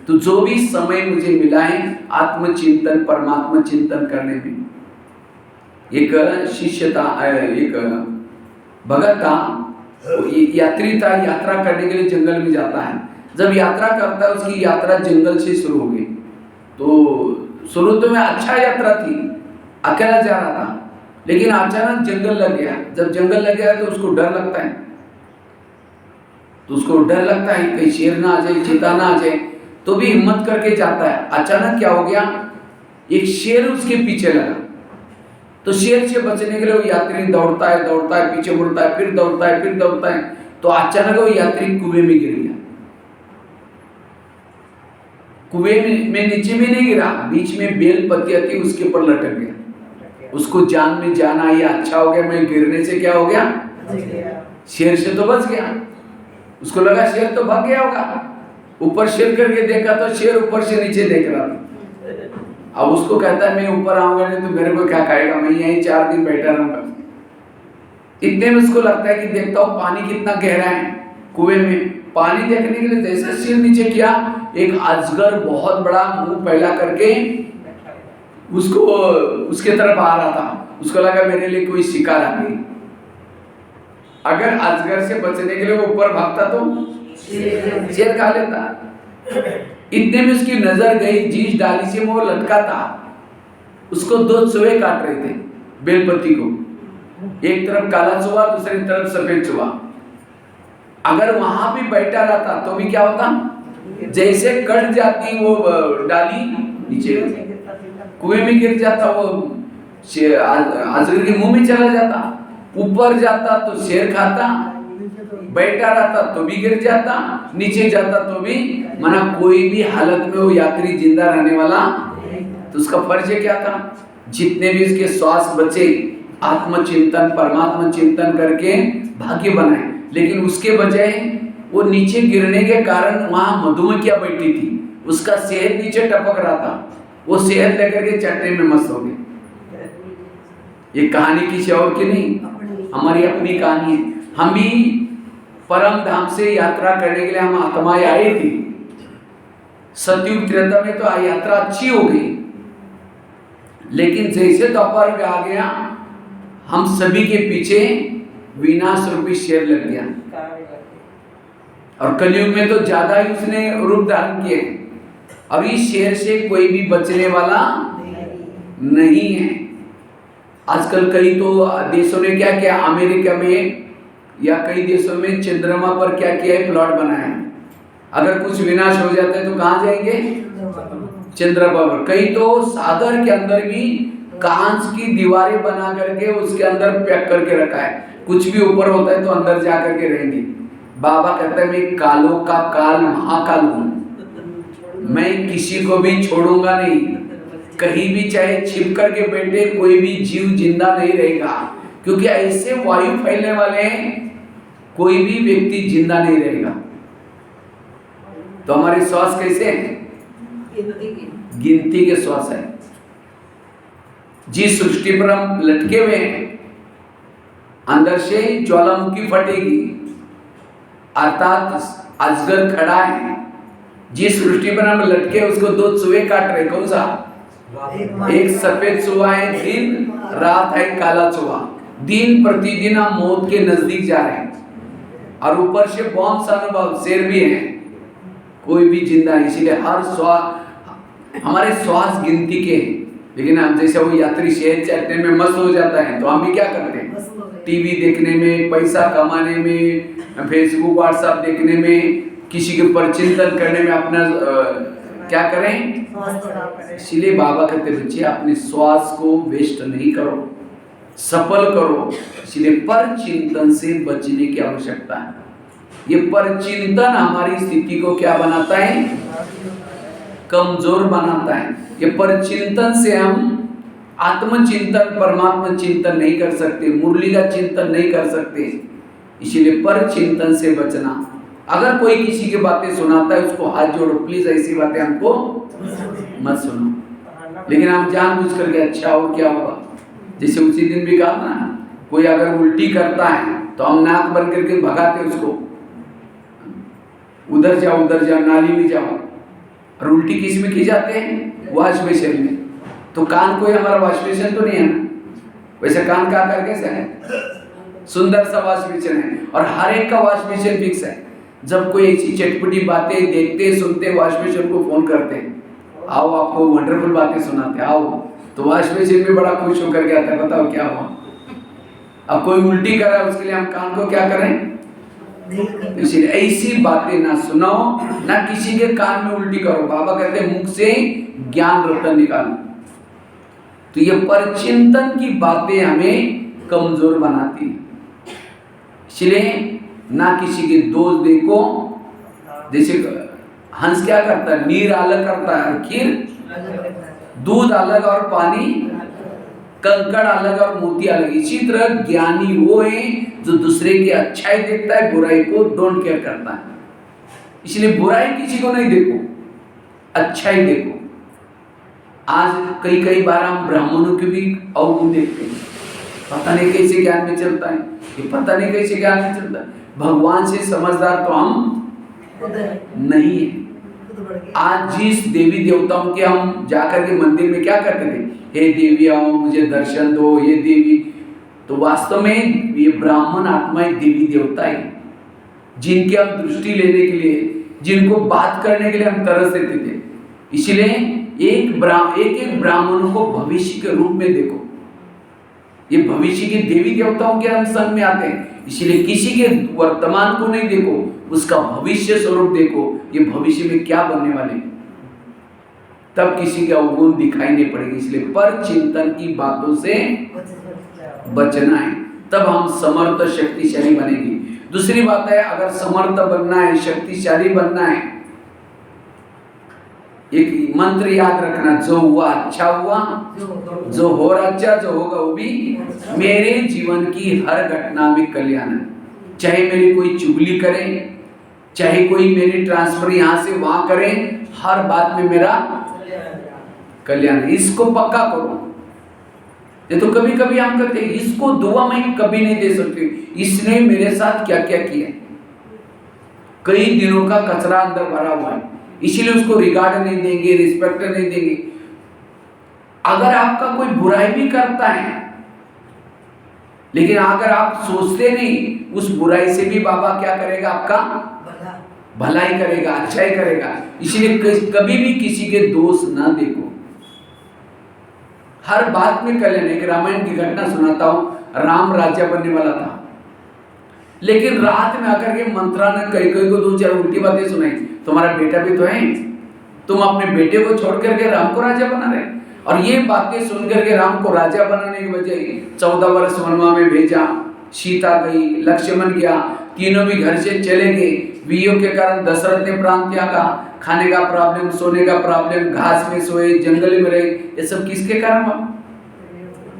तो जो भी समय मुझे मिला है आत्मचिंतन, परमात्मा चिंतन करने में। एक शिष्य था, एक भगत था, यात्री था, यात्रा करने के लिए जंगल में जाता है। जब यात्रा करता है, उसकी यात्रा जंगल से शुरू हो गई। तो शुरू तो में अच्छा यात्रा थी, अकेला जा रहा था, लेकिन अचानक जंगल लग गया। जब जंगल लग गया तो उसको डर लगता है, कहीं शेर ना आ जाए, चीता ना आ जाए, तो भी हिम्मत करके जाता है। अचानक क्या हो गया, एक शेर उसके पीछे लगा। तो शेर से बचने के लिए वो यात्री दौड़ता है, पीछे मुड़ता है, फिर दौड़ता है। तो अचानक वो यात्री कुएं में गिर गया। कुएं में नीचे में नहीं गिरा, बीच में बेल पत्तियां थी, उसके ऊपर लटक गया। उसको जान में जान आई, अच्छा हो गया, मैं गिरने से क्या हो गया, शेर से तो बच गया। उसको लगा शेर तो भाग गया होगा, ऊपर शेर करके देखा तो शेर ऊपर से नीचे देख रहा था। अब उसको कहता है मैं ऊपर आऊंगा नहीं तो मेरे को क्या खाएगा, मैं यहीं 4 दिन बैठा रहूंगा। इतने में उसको लगता है कि देखता हूँ पानी कितना गहरा है कुएं में। पानी देखने के लिए जैसे सिर नीचे किया, एक अजगर बहुत बड़ा मुंह फैला करके उसको उसके तरफ आ रहा था। उसको लगा मेरे लिए कोई शिकार आ गई। अगर अजगर से बचने के लिए वो ऊपर भागता तो शेर खा लेता। इतने में उसकी नजर गई जिस डाली से वो लटका था, उसको 2 चूहे काट रहे थे बेलपत्ती को। एक तरफ काला चूहा, दूसरी तरफ सफेद चूहा। अगर वहां भी बैठा रहता तो भी क्या होता, जैसे कट जाती वो डाली नीचे कुएं में गिर जाता, वो अजगर के मुंह में चला जाता। ऊपर जाता तो शेर खाता, बैठा रहता तो भी गिर जाता, नीचे जाता तो भी, माना कोई भी हालत में वो यात्री जिंदा रहने वाला। तो उसका फर्ज क्या था, जितने भी उसके श्वास बचे आत्मचिंतन, परमात्मा चिंतन करके भाग्य बनाए। लेकिन उसके बजाय वो नीचे गिरने के कारण वहां मधुमक्खियां बैठी थी, उसका शहद नीचे टपक रहा था, वो शहद लेकर के चटने में मस्त हो गए। ये कहानी किसी और की नहीं, हमारी अपनी कहानी है। हम भी परम धाम से यात्रा करने के लिए हम आत्माएं आई थी। सतयुग त्रेता में तो यात्रा अच्छी हो गई, लेकिन जैसे दोपहर में आ गया, हम सभी के पीछे विनाश रूपी शेर लग गया। और कलयुग में तो ज्यादा ही उसने रूप धारण किए। और इस शेर से कोई भी बचने वाला नहीं है। आजकल कई तो देशों ने क्या किया, अमेरिका में या कई देशों में चंद्रमा पर क्या किया है, प्लॉट बनाया है। अगर कुछ विनाश हो जाता है तो कहाँ जाएंगे, चंद्रमा पर। कई तो सागर के अंदर भी कांच की दीवारें बना करके उसके अंदर पैक करके रखा है, कुछ भी ऊपर होता है तो अंदर जा करके रहेंगे। बाबा कहता है मैं कालों का काल महाकाल हूँ, मैं किसी को भी छोड़ूंगा नहीं। कहीं भी चाहे छिप करके बैठे, कोई भी जीव जिंदा नहीं रहेगा, क्योंकि ऐसे वायु फैलने वाले हैं, कोई भी व्यक्ति जिंदा नहीं रहेगा। तो हमारे श्वास कैसे हैं, गिनती के श्वास है। जिस सृष्टि पर हम लटके हुए हैं, अंदर से ज्वालामुखी फटेगी, अर्थात अजगर खड़ा है। जिस सृष्टि पर हम लटके उसको दो चूहे काट रहे, कौन सा, एक सफेद चूहा है, दिन रात है काला चूहा। दिन प्रतिदिन हम मौत के नजदीक जा रहे हैं, और ऊपर से बॉम्ब अनुभव शेर भी है, कोई भी जिंदा नहीं। इसीलिए हर श्वास, हमारे श्वास गिनती के हैं। लेकिन हम जैसे वो यात्री शहद चाटने में मस्त हो जाता है, तो हम भी क्या करते हैं, टीवी देखने में, पैसा कमाने में, फेसबुक व्हाट्सएप देखने में, किसी के पर चिंतन करने में अपना क्या करें। इसलिए बाबा कहते बच्चे अपने श्वास को वेस्ट नहीं करो, सफल करो। इसलिए पर चिंतन से बचने की आवश्यकता है। ये पर चिंतन हमारी स्थिति को क्या बनाता है, कमजोर बनाता है। ये पर चिंतन से हम आत्मचिंतन, परमात्मा चिंतन नहीं कर सकते, मुरली का चिंतन नहीं कर सकते। इसीलिए पर चिंतन से बचना। अगर कोई किसी की बातें सुनाता है उसको हाथ जोड़ो, प्लीज ऐसी बातें हमको मत सुनो। लेकिन हम जानबूझ करके अच्छा हो क्या होगा, जैसे उसी दिन भी कहा ना, कोई अगर उल्टी करता है तो हम नाक बंद करके भगाते उसको, उधर जाओ नाली में जाओ। और उल्टी किस में की जाते हैं, वॉश बेसिन में। तो कान कोई हमारा वॉश बेसिन तो नहीं है ना, वैसे कान का आकार कैसा है, सुंदर सा वॉश बेसिन है, और हर एक का वॉश बेसिन फिक्स है। जब कोई ऐसी चटपटी बातें देखते सुनते, वॉश बेसिन को फोन करते, आओ आपको वंडरफुल बातें सुनाते, आओ। तो वॉश बेसिन में बड़ा खुश होकर के आता है, बताओ क्या हुआ। अब कोई उल्टी कर रहा है, उसके लिए हम कान को क्या करें, इसलिए ऐसी बातें ना सुनाओ, ना किसी के कान में उल्टी करो। बाबा कहते हैं मुख से ज्ञान रतन निकालो। तो ये परचिंतन की बातें हमें कमजोर बनाती है। इसलिए ना किसी के दोष देखो। जैसे हंस क्या करता है, नीर अलग करता है, खीर दूध अलग और पानी, कंकड़ अलग और मोती अलग। इसी तरह ज्ञानी वो है जो दूसरे की अच्छाई देखता है, बुराई को डोंट केयर करता है। इसलिए बुराई किसी को नहीं देखो, अच्छाई देखो। आज कई बार हम ब्राह्मणों के भी अवगुण देखते हैं, पता नहीं कैसे ज्ञान में चलता है, ये पता नहीं कैसे ज्ञान में चलता है। भगवान से समझदार तो हम नहीं है। आज जिस देवी देवताओं के हम जाकर के मंदिर में क्या करते थे, हे देवी आओ मुझे दर्शन दो, ये देवी, तो वास्तव में ये ब्राह्मण आत्माएं देवी देवता है, जिनकी हम दृष्टि लेने के लिए, जिनको बात करने के लिए हम तरस देते थे। इसलिए एक ब्राह्मणों को भविष्य के रूप में देखो। ये भविष्य के देवी देवताओं के हम संग में आते हैं। इसलिए किसी के वर्तमान को नहीं देखो, उसका भविष्य स्वरूप देखो, ये भविष्य में क्या बनने वाले, तब किसी के अवगुण दिखाई नहीं पड़ेगी। इसलिए पर चिंतन की बातों से बचना है, तब हम समर्थ शक्तिशाली बनेंगे। दूसरी बात है, अगर समर्थ बनना है, शक्तिशाली बनना है, एक मंत्र याद रखना, जो हुआ अच्छा हुआ, जो हो रहा अच्छा, जो होगा वो भी मेरे जीवन की हर घटना में कल्याण है। चाहे मेरी कोई चुगली करे, चाहे कोई मेरी ट्रांसफर यहाँ से वहां करे, हर बात में मेरा कल्याण है। इसको पक्का करो। ये तो कभी कभी हम कहते हैं इसको दुआ मैं कभी नहीं दे सकते, इसने मेरे साथ क्या क्या किया, कई दिनों का कचरा अंदर भरा हुआ है, इसीलिए उसको रिगार्ड नहीं देंगे, रिस्पेक्ट नहीं देंगे। अगर आपका कोई बुराई भी करता है, लेकिन अगर आप सोचते नहीं, उस बुराई से भी बाबा क्या करेगा, आपका भलाई करेगा, अच्छाई करेगा। इसलिए कभी भी किसी के दोष ना देखो, हर बात में कल्याण। एक रामायण की घटना सुनाता हूं। राम राजा बनने वाला था, लेकिन रात में आकर के मंत्रा ने कई को 2-4 उल्टी बातें सुनाई। तुम्हारा बेटा भी तो है, तुम अपने बेटे को छोड़ करके राम को राजा बना रहे। और ये बातें सुन करके राम को राजा बनाने की बजाय 14 वर्ष वनवा में भेजा। सीता गई, लक्ष्मण गया, तीनों भी घर से चले गए। वियोग के कारण दशरथ ने प्राण त्यागा। खाने का प्रॉब्लम, सोने का प्रॉब्लम, घास में सोए, जंगल में रहे। ये सब किसके कारण हुआ?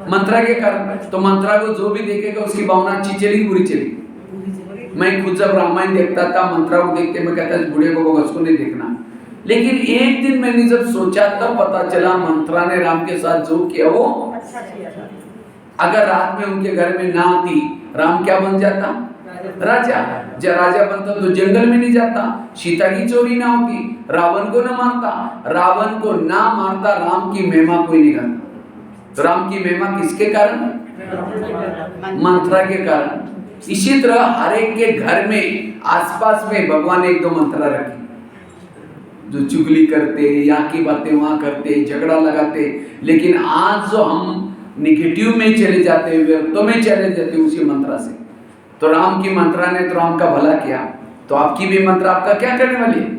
मंत्रा के कारण। तो मंत्रा को जो भी देखेगा उसकी भावना अच्छी चली, बुरी चली। मैं खुद जब रामायण देखता था, मंत्रा को देखते मैं कहता बूढ़े को उसको नहीं देखना। लेकिन एक दिन मैंने जब सोचा तब पता चला मंत्रा ने राम के साथ जो किया वो अगर रात में उनके घर में ना आती, राम क्या बन जाता? राजा। जब राजा बनता तो जंगल में नहीं जाता, सीता की चोरी ना होती, रावण को ना मारता। रावण को ना मारता, राम की महिमा कोई नहीं करता। तो राम की महिमा किसके कारण? मंत्रा के कारण। इसी तरह हर एक के घर में आसपास में भगवान ने 1-2 मंत्रा रखी, जो चुगली करते, यहाँ की बातें वहां करते, झगड़ा लगाते। लेकिन आज जो हम निगेटिव में चले जाते, व्यर्थों में चले जाते उसी मंत्रा से। तो राम की मंत्रा ने तो राम का भला किया, तो आपकी भी मंत्रा आपका क्या करने वाली है?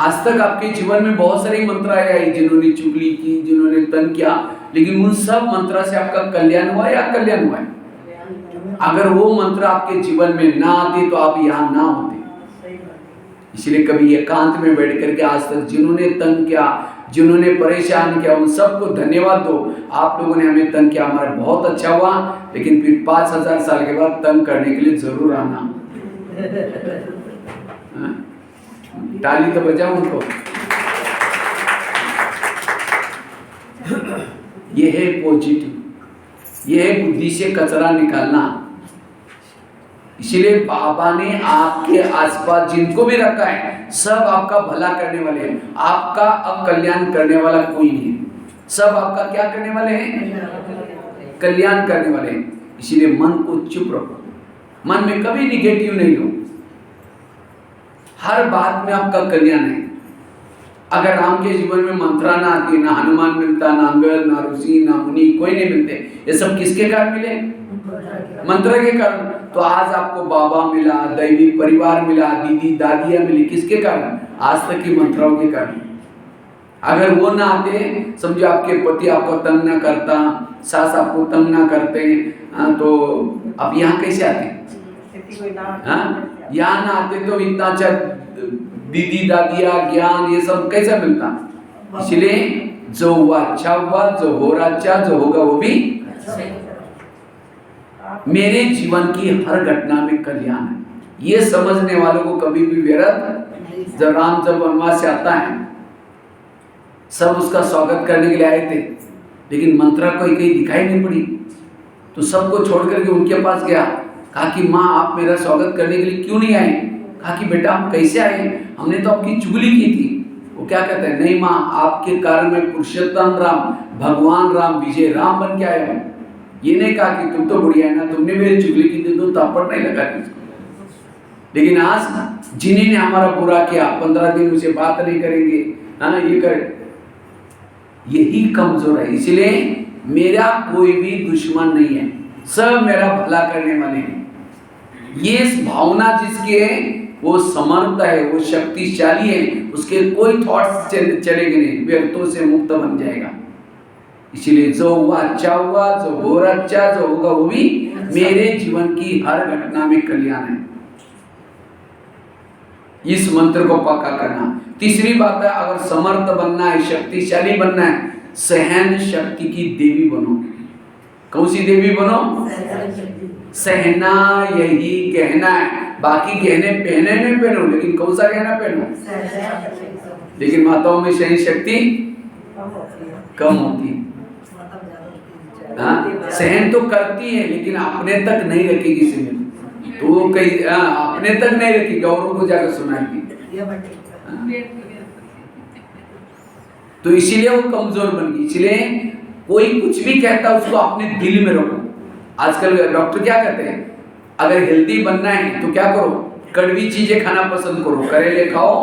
आज तक आपके जीवन में बहुत सारी मंत्राएं आई, जिन्होंने चुगली की, जिन्होंने तंग किया, लेकिन उन सब मंत्रा से आपका कल्याण हुआ या अकल्याण हुआ है? अगर वो मंत्र आपके जीवन में ना आती तो आप यहाँ ना होते। इसलिए कभी एकांत में बैठ करके आज तक जिन्होंने तंग किया, जिन्होंने परेशान किया, उन सबको धन्यवाद दो। आप लोगों ने हमें तंग किया, हमारा बहुत अच्छा हुआ, लेकिन फिर 5000 साल के बाद तंग करने के लिए जरूर आना। ताली तो बजाओ उनको। ये है पॉजिटिव, ये है बुद्धि से कचरा निकालना। इसलिए बाबा ने आपके आसपास जिनको भी रखा है सब आपका भला करने वाले हैं, आपका अकल्याण करने वाला कोई नहीं है। सब आपका क्या करने वाले हैं? कल्याण करने वाले हैं। इसलिए मन को चुप रखो, मन में कभी निगेटिव नहीं लो, हर बात में आपका कल्याण है। अगर राम के जीवन में मंत्रा ना आती, ना हनुमान मिलता, ना अंगद, ना ऋषि, ना मुनि, कोई नहीं मिलते। ये सब किसके कारण मिले? मंत्र के कारण। तो आज आपको बाबा मिला, दैवी परिवार मिला, दीदी दादियां मिली, किसके कारण? आज तक की मंत्राओं के कारण। अगर वो ना आते, समझो आपके पति आपको तंग ना करता, सास आपको तंग ना करते, तो आप यहाँ कैसे आते? यहाँ ना आते तो इतना अच्छा दीदी दादिया ज्ञान ये सब कैसा मिलता? इसलिए जो हुआ अच्छा हुआ, जो हो रहा अच्छा, जो होगा वो भी। मेरे जीवन की हर घटना में कल्याण है, ये समझने वालों को कभी भी व्यर्थ। जब राम जब वनवास से आता है, सब उसका स्वागत करने के लिए आए थे, लेकिन मंत्रा कोई कहीं दिखाई नहीं पड़ी। तो सबको छोड़ करके उनके पास गया, कहा कि माँ आप मेरा स्वागत करने के लिए क्यों नहीं आए? कहा कि बेटा हम कैसे आए, हमने तो आपकी चुगली की थी। वो क्या कहते हैं, नहीं माँ आपके कारण मैं पुरुषोत्तम राम, भगवान राम, विजय राम बन के आया हूँ। ये नहीं कहा कि तुम तो बढ़िया है ना, तुमने मेरी चुगली की थी तो थप्पड़ नहीं लगा किसको। लेकिन आज जिन्होंने हमारा बुरा किया, 15 दिन उसे बात नहीं करेंगे, हाँ ये कर, यही कमजोर है। इसलिए मेरा कोई भी दुश्मन नहीं है, सब मेरा भला करने वाले हैं। ये भावना जिसकी है वो समर्थ है, वो शक्तिशाली है, उसके कोई थॉट्स चलेंगे नहीं, व्यर्थों से मुक्त बन जाएगा। इसलिए जो हुआ अच्छा हुआ, जो हो रहा अच्छा, जो होगा वो भी। मेरे जीवन की हर घटना में कल्याण है, इस मंत्र को पक्का करना। तीसरी बात है, अगर समर्थ बनना है, शक्तिशाली बनना है, सहन शक्ति की देवी बनो। कौन सी देवी बनो? सहना यही कहना है, बाकी गहने पहने नहीं पहनो, लेकिन कौन सा गहना पहनो? लेकिन माताओं में सहन शक्ति कम होती है। सहन तो करती है लेकिन अपने तक नहीं रखेगी सीमित, तो वो कहीं अपने तक नहीं रखेगी, औरों को जाकर सुनाएगी। तो इसीलिए वो कमजोर बन गई। इसलिए कोई कुछ भी कहता उसको अपने दिल में रखो। आजकल डॉक्टर क्या कहते हैं, अगर हेल्दी बनना है तो क्या करो, कड़वी चीजें खाना पसंद करो, करेले खाओ,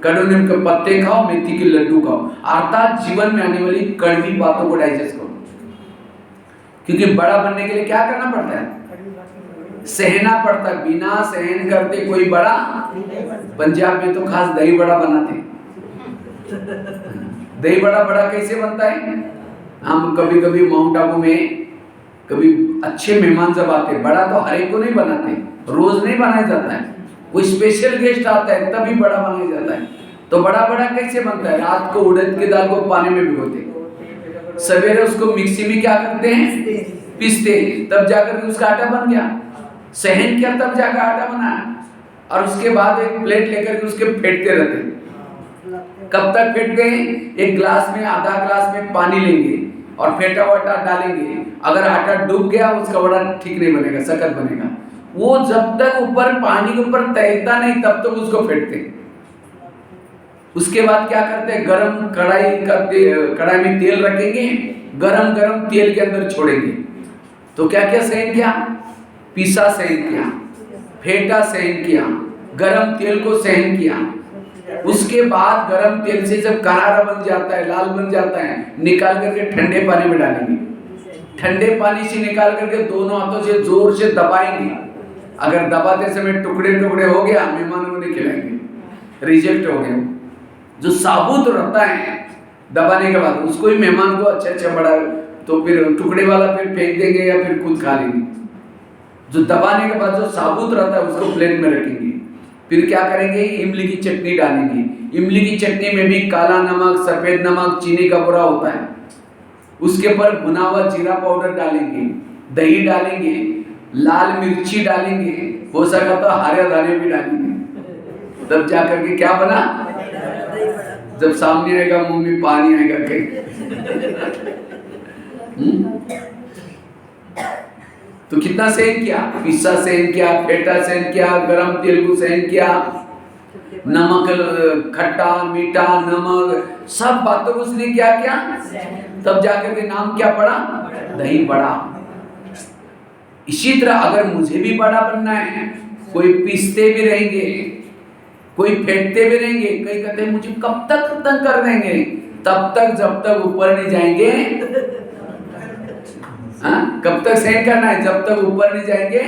कड़वे नीम के पत्ते खाओ, मेथी के लड्डू खाओ, अर्थात जीवन में आने वाली कड़वी बातों को डाइजेस्ट करो। क्योंकि बड़ा बनने के लिए क्या करना पड़ता है? सहना पड़ता है। बिना सहन करते कोई बड़ा, पंजाब में तो खास दही बड़ा बनाते। दही बड़ा कैसे बनता है? हम कभी कभी माउंट आबू में कभी अच्छे मेहमान जब आते, बड़ा तो हर एक को नहीं बनाते, रोज नहीं बनाया जाता है, कोई स्पेशल गेस्ट आता है तभी बड़ा बनाया जाता है। तो बड़ा कैसे बनता है? रात को उड़द की दाल को पानी में भिगोते, सवेरे उसको मिक्सी में क्या करते हैं? पीसते, तब जाकर उसका आटा बन गया। सहन किया तब जाकर आटा बना, और उसके बाद एक प्लेट लेकर के उसके फेंटते रहते। कब तक फेंटते हैं? एक गिलास में, आधा गिलास में पानी लेंगे और फेंटा हुआ आटा डालेंगे। अगर आटा डूब गया उसका वड़ा ठीक नहीं बनेगा, सख्त बनेगा। वो जब तक ऊपर पानी के ऊपर तैरता नहीं तब तक उसको फेंटते। उसके बाद क्या करते हैं? गरम कढ़ाई में तेल रखेंगे, गरम तेल के अंदर छोड़ेंगे। तो क्या क्या सहन किया? पीसा सहन किया, फेंटा सहन किया, गरम तेल को सहन किया। उसके बाद गरम तेल से जब करारा बन जाता है, लाल बन जाता है, निकाल करके ठंडे पानी में डालेंगे। ठंडे पानी से निकाल करके दोनों हाथों से जोर से दबाएंगे। अगर दबाते समय टुकड़े हो गया, मेहमानों को नहीं खिलाएंगे, रिजेक्ट हो गया। जो साबुत रहता है दबाने के बाद उसको ही मेहमान को अच्छा बड़ा, तो फिर टुकड़े वाला फिर फेंक देंगे या फिर खुद खा लेंगे। जो दबाने के बाद जो साबुत रहता है उसको प्लेट में रखेंगे। फिर क्या करेंगे? इमली की चटनी डालेंगे। इमली की चटनी में भी काला नमक, सफेद नमक, चीनी का बुरा होता है। उसके ऊपर भुना हुआ जीरा पाउडर डालेंगे, दही डालेंगे, लाल मिर्ची डालेंगे, हो सका तो हरे दाने भी डालेंगे। तब जाकर के क्या बना? जब सामने आएगा मुंह में पानी आएगा कहीं। तो कितना सहन किया? पिस्सा सहन किया, फेटा सहन किया, गरम तेल को सहन किया, नमक, खट्टा मीठा नमक, सब बातों को उसने क्या किया? तब जाकर के नाम क्या पड़ा? दही बड़ा। इसी तरह अगर मुझे भी बड़ा बनना है, कोई पीसते भी रहेंगे, कोई फेंटते भी रहेंगे, कई कहते हैं मुझे कब तक तंग कर देंगे, तब तक जब तक ऊपर नहीं जाएंगे। कब तक सहन करना है? जब तक ऊपर नहीं जाएंगे।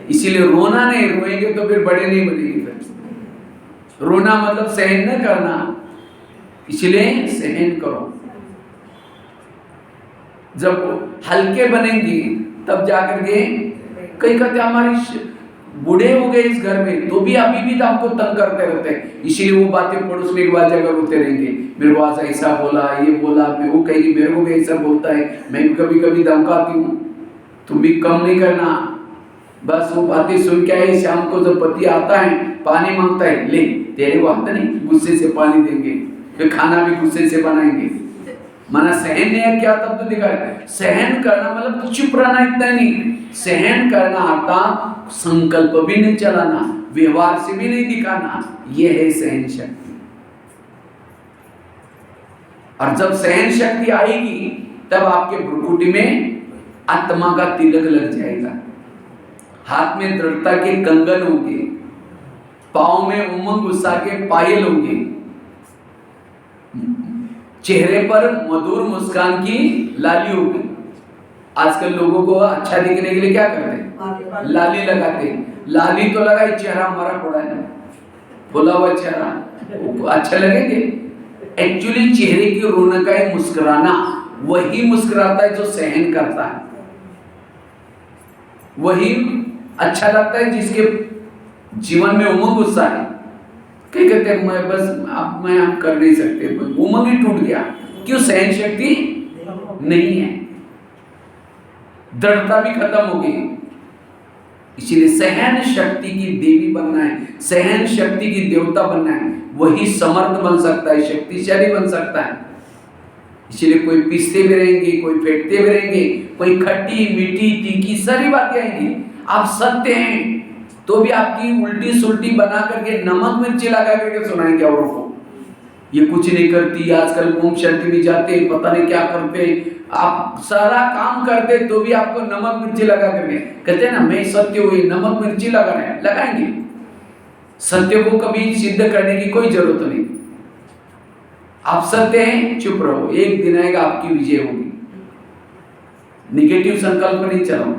इसीलिए रोना नहीं, रोएंगे तो फिर बड़े नहीं बनेंगे। फिर रोना मतलब सहन न करना, इसलिए सहन करो। जब हल्के बनेंगे तब जाकर के, कई कहते हमारी बूढ़े हो गए इस घर में तो भी अभी भी हमको तंग करते रहते हैं। इसीलिए वो बातें पड़ोस में एक बार जगह रोते रहेंगे, मेरे को आज ऐसा बोला, ये बोला, वो कहेगी मेरे को भी ऐसा बोलता है, मैं भी कभी कभी धमकाती हूँ। तुम भी कम नहीं करना। बस वो बातें सुन के आए, शाम को जब पति आता है पानी मांगता है, ले तेरे को आता नहीं, गुस्से से पानी देंगे, फिर खाना भी गुस्से से बनाएंगे। माना सहन नहीं है क्या? तब तो दिखा सहन करना मतलब तो चुप रहना इतना नहीं। सहन करना अर्थात संकल्प भी नहीं चलाना, व्यवहार से भी नहीं दिखाना, यह है सहन शक्ति। और जब सहन शक्ति आएगी तब आपके भ्रुकुटी में आत्मा का तिलक लग जाएगा, हाथ में दृढ़ता के कंगन होंगे, पांव में उमंग उत्साह के पायल होंगे, चेहरे पर मधुर मुस्कान की लाली होगी। आजकल लोगों को अच्छा दिखने के लिए क्या करते हैं? लाली लगाते हैं। लाली तो लगाई, चेहरा हमारा पड़ा है, बोला हुआ चेहरा अच्छा लगेंगे? एक्चुअली चेहरे की रौनक है मुस्कुराना। वही मुस्कुराता है जो सहन करता है, वही अच्छा लगता है जिसके जीवन में उमंग उत्साह है। कई कहते हैं मैं बस अब मैं हम कर नहीं सकते, उमंग ही टूट गया। क्यों? सहन शक्ति नहीं है, दृढ़ता भी खत्म हो गई। इसीलिए सहन शक्ति की देवी बनना है, सहन शक्ति की देवता बनना है, वही समर्थ बन सकता है, शक्तिशाली बन सकता है। इसीलिए कोई पीसते भी रहेंगे, कोई फेंटते भी रहेंगे, कोई खट्टी मीठी तीखी सारी बातें आएंगी। आप सत्य हैं तो भी आपकी उल्टी सुल्टी बना करके नमक मिर्ची लगा करके सुनाएंगे औरों को, ये कुछ नहीं करती, आजकल ओम शांति भी जाते, पता नहीं क्या करते, आप सारा काम करते तो भी आपको नमक मिर्ची लगा करके कहते हैं ना मैं सत्य हुई, नमक मिर्ची लगाएंगे। सत्य को कभी सिद्ध करने की कोई जरूरत नहीं। आप सत्य हैं, चुप रहो, एक दिन आएगा आपकी विजय होगी। निगेटिव संकल्प नहीं चलाओ।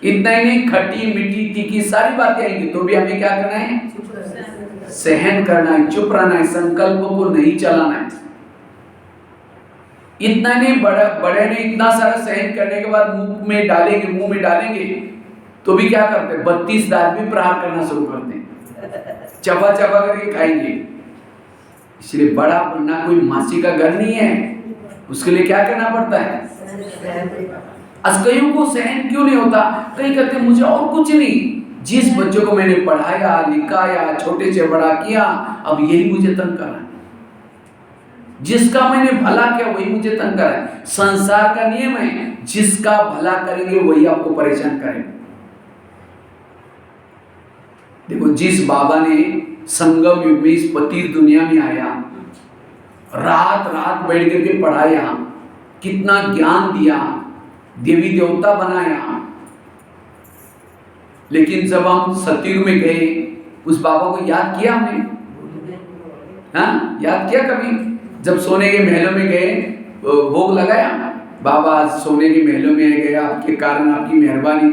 इतना ही नहीं, खट्टी मीठी तीखी सारी बातें आएंगी तो भी हमें क्या करना है? सहन करना है, चुप रहना है, संकल्प को नहीं चलाना है। इतना नहीं, बड़े ने इतना सारा सहन करने के बाद मुंह में डालेंगे तो भी क्या करते हैं? 32 दांत भी प्रहार करना शुरू करते हैं, चबा चबा करके खाएंगे। इसलिए बड़ा बनना कोई मासी का घर नहीं है, उसके लिए क्या करना पड़ता है? कईयों को सहन क्यों नहीं होता? कई कहते मुझे और कुछ नहीं, जिस बच्चों को मैंने पढ़ाया लिखाया छोटे से बड़ा किया अब यही मुझे तंग कर रहा है, जिसका मैंने भला किया वही मुझे तंग कर रहा है। संसार का नियम है, जिसका भला करेंगे वही आपको परेशान करेंगे। देखो, जिस बाबा ने संगम युग में इस पतित दुनिया में आया, रात रात बैठ करके पढ़ाया, कितना ज्ञान दिया, देवी देवता बनाया, लेकिन जब हम सतयुग में गए उस बाबा को याद किया हमने? हाँ, याद किया कभी? जब सोने के महलों में गए, भोग लगाया, बाबा आज सोने के महलों में गए, आपके कारण, आपकी मेहरबानी,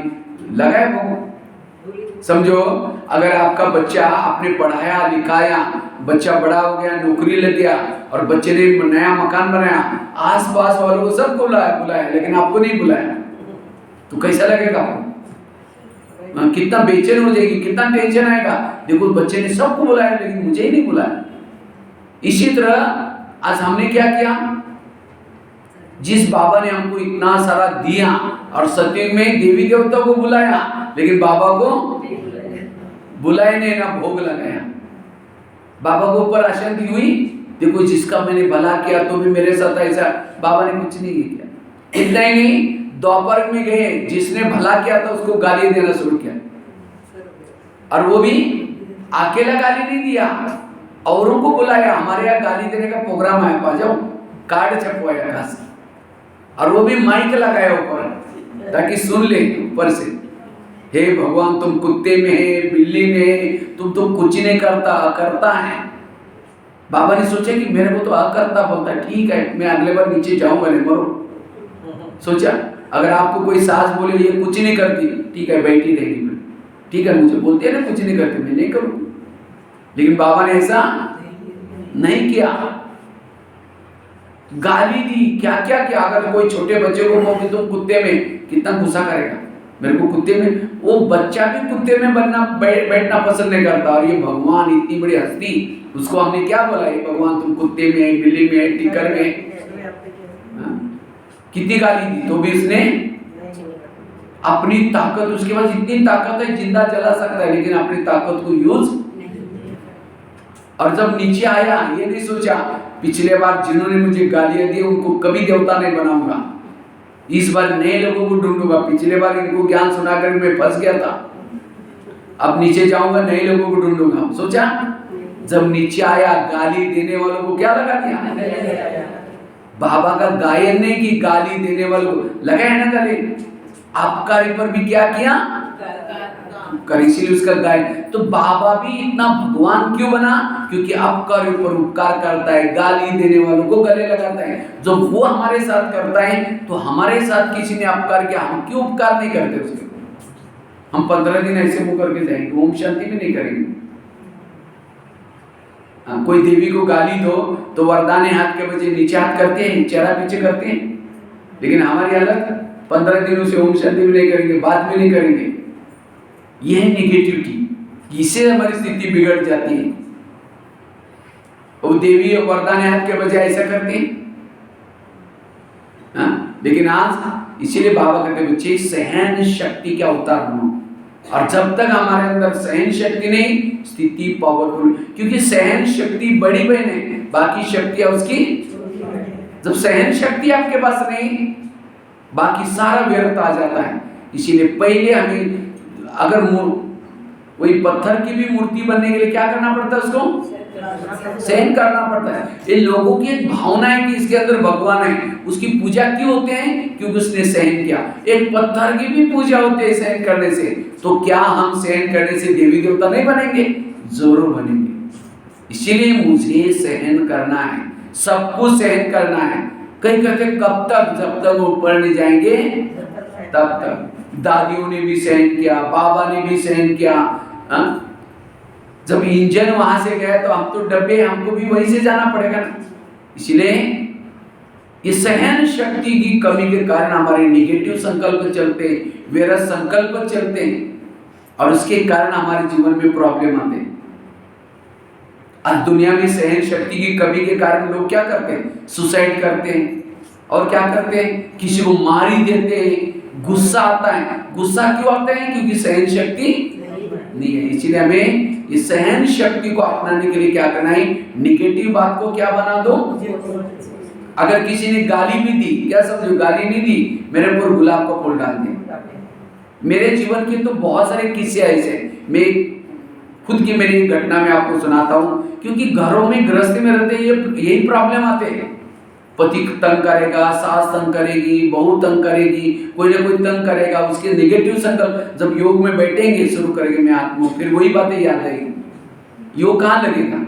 लगाया भोग। समझो, अगर आपका बच्चा आपने पढ़ाया लिखाया, बच्चा बड़ा हो गया, नौकरी लग गया और बच्चे ने नया मकान बनाया, आस पास वालों को सबको बुलाया लेकिन आपको नहीं बुलाया, तो कैसा लगेगा आपको? कितना बेचैन हो जाएगी, कितना टेंशन आएगा। देखो, बच्चे ने सबको बुलाया लेकिन मुझे ही नहीं बुलाया। इसी तरह आज हमने क्या किया? जिस बाबा ने हमको इतना सारा दिया और सतयुग में देवी देवता को बुलाया लेकिन बाबा को बुलाए नहीं, ना भोग लगाया। बाबा को ऊपर अशांति हुई। देखो, जिसका मैंने भला किया तो भी मेरे साथ ऐसा, बाबा ने कुछ नहीं किया। इतना ही नहीं, द्वापर में गए, जिसने भला किया था उसको गाली देना शुरू किया, और वो भी अकेला गाली नहीं दिया, औरों को बुलाया। हमारे यहाँ गाली देने का प्रोग्राम आया, पा जाओ, कार्ड छपवाया खास, और वो भी माइक लगाया ऊपर ताकि सुन ले ऊपर से, हे भगवान तुम कुत्ते में है, बिल्ली में है, तुम तो कुछ नहीं करता है। बाबा ने सोचा कि मेरे को तो अकर्ता बोलता है, ठीक है मैं अगले बार नीचे जाऊंगा, नहीं मरो। सोचा अगर आपको कोई सास बोले ये कुछ नहीं करती, ठीक है बैठी रहेगी, मैं ठीक है, मुझे बोलती है ना कुछ नहीं करती, मैं नहीं करूँ। लेकिन बाबा ने ऐसा नहीं किया, गाली दी, क्या क्या किया। अगर कोई छोटे बच्चे को बोले तुम कुत्ते में, कितना गुस्सा करेगा, मेरे को कुत्ते में, वो बच्चा भी कुत्ते में बैठना पसंद नहीं करता। और ये भगवान इतनी बड़ी हस्ती, उसको हमने क्या बोला, ये भगवान तुम कुत्ते में है, बिल्ली में है, टिकर में, कितनी गाली दी तो भी इसने अपनी ताकत, उसके पास इतनी ताकत है जिंदा जला सकता है, लेकिन अपनी ताकत को यूज। और जब नीचे आया, ये नहीं सोचा पिछले बार जिन्होंने मुझे गालियां दी उनको कभी देवता नहीं बनाऊंगा, इस बार नए लोगों को ढूंढूंगा। पिछले बार इनको ज्ञान सुनाकर मैं फंस गया था, अब नीचे जाऊंगा, नए लोगों को ढूंढूंगा। सोचा, जब नीचे आया, गाली देने वालों को क्या लगा दिया? बाबा का गायन नहीं की गाली देने वालों को लगाया ना गाली। आबकारी पर भी क्या किया? कर, इसीलिए उसका गायन। तो बाबा भी इतना भगवान क्यों बना? क्योंकि आबकारी पर उपकार करता है, गाली देने वालों को गले लगाता है। जब वो हमारे साथ करता है तो हमारे साथ किसी ने अपकार किया, हम क्यों उपकार नहीं करते उसके? हम 15 दिन ऐसे मुंह करके जाएंगे, ओम शांति भी नहीं करेंगे। कोई देवी को गाली दो तो वरदाने हाथ के बजे नीचे हाथ करते हैं, चेहरा पीछे करते हैं, लेकिन हमारी हालत 15 दिनों से ओम शांति भी नहीं करेंगे, बात भी नहीं करेंगे। यह है निगेटिविटी, इससे हमारी स्थिति बिगड़ जाती है। वो देवी और वरदाने हाथ के बजाय ऐसा करते हैं। लेकिन आज इसीलिए बाबा कहते बच्चे सहन शक्ति का अवतार बनो, और जब तक हमारे अंदर सहन शक्ति नहीं, स्थिति पावरफुल, क्योंकि सहन शक्ति बड़ी बहन है, बाकी शक्तियां उसकी। जब सहन शक्ति आपके पास नहीं, बाकी सारा व्यर्थ आ जाता है। इसीलिए पहले हमें, अगर वही पत्थर की भी मूर्ति बनने के लिए क्या करना पड़ता है उसको? सहन करना पड़ता है। ये लोगों की एक भावना है कि इसके अंदर भगवान है, उसकी पूजा क्यों होते हैं? क्योंकि उसने सहन किया। एक पत्थर की भी पूजा होती है सहन करने से। तो क्या हम सहन करने से देवी देवता नहीं बनेंगे? जरूर बनेंगे। इसीलिए मुझे सहन करना है, सब कुछ सहन करना है। कहीं कहते कब तक? जब तक ऊपर नहीं जाएंगे तब तक। दादियों ने भी सहन किया, बाबा ने भी सहन किया। जब इंजन वहां से गया तो हम तो डब्बे, हमको भी वहीं से जाना पड़ेगा ना। इसलिए ये सहन शक्ति की कमी के कारण हमारे निगेटिव संकल्प चलते, व्यर्थ संकल्प चलते हैं, और उसके कारण हमारे जीवन में प्रॉब्लम आते हैं। आज दुनिया में सहन शक्ति की कमी के कारण लोग क्या करते हैं? सुसाइड करते हैं, और क्या करते हैं? किसी को मार ही देते हैं। गुस्सा आता है। गुस्सा क्यों आता है? क्योंकि सहन शक्ति नहीं है। इसीलिए हमें इस सहन शक्ति को अपनाने के लिए क्या करना है? निगेटिव बात को क्या बना दो। अगर किसी ने गाली भी दी, क्या समझो? गाली नहीं दी, मेरे ऊपर गुलाब का फूल डाल दिया। मेरे जीवन के तो बहुत सारे किस्से ऐसे, मैं खुद की मेरी घटना में आपको सुनाता हूँ। क्योंकि घरों में, गृहस्थी में रहते यही प्रॉब्लम आते हैं। पति तंग करेगा, सास तंग करेगी, बहू तंग करेगी, कोई ना कोई तंग करेगा। उसके नेगेटिव संकल्प जब योग में बैठेंगे, शुरू करेंगे मैं आत्मा, फिर वही बातें याद आएगी। योग कहाँ लगेगा?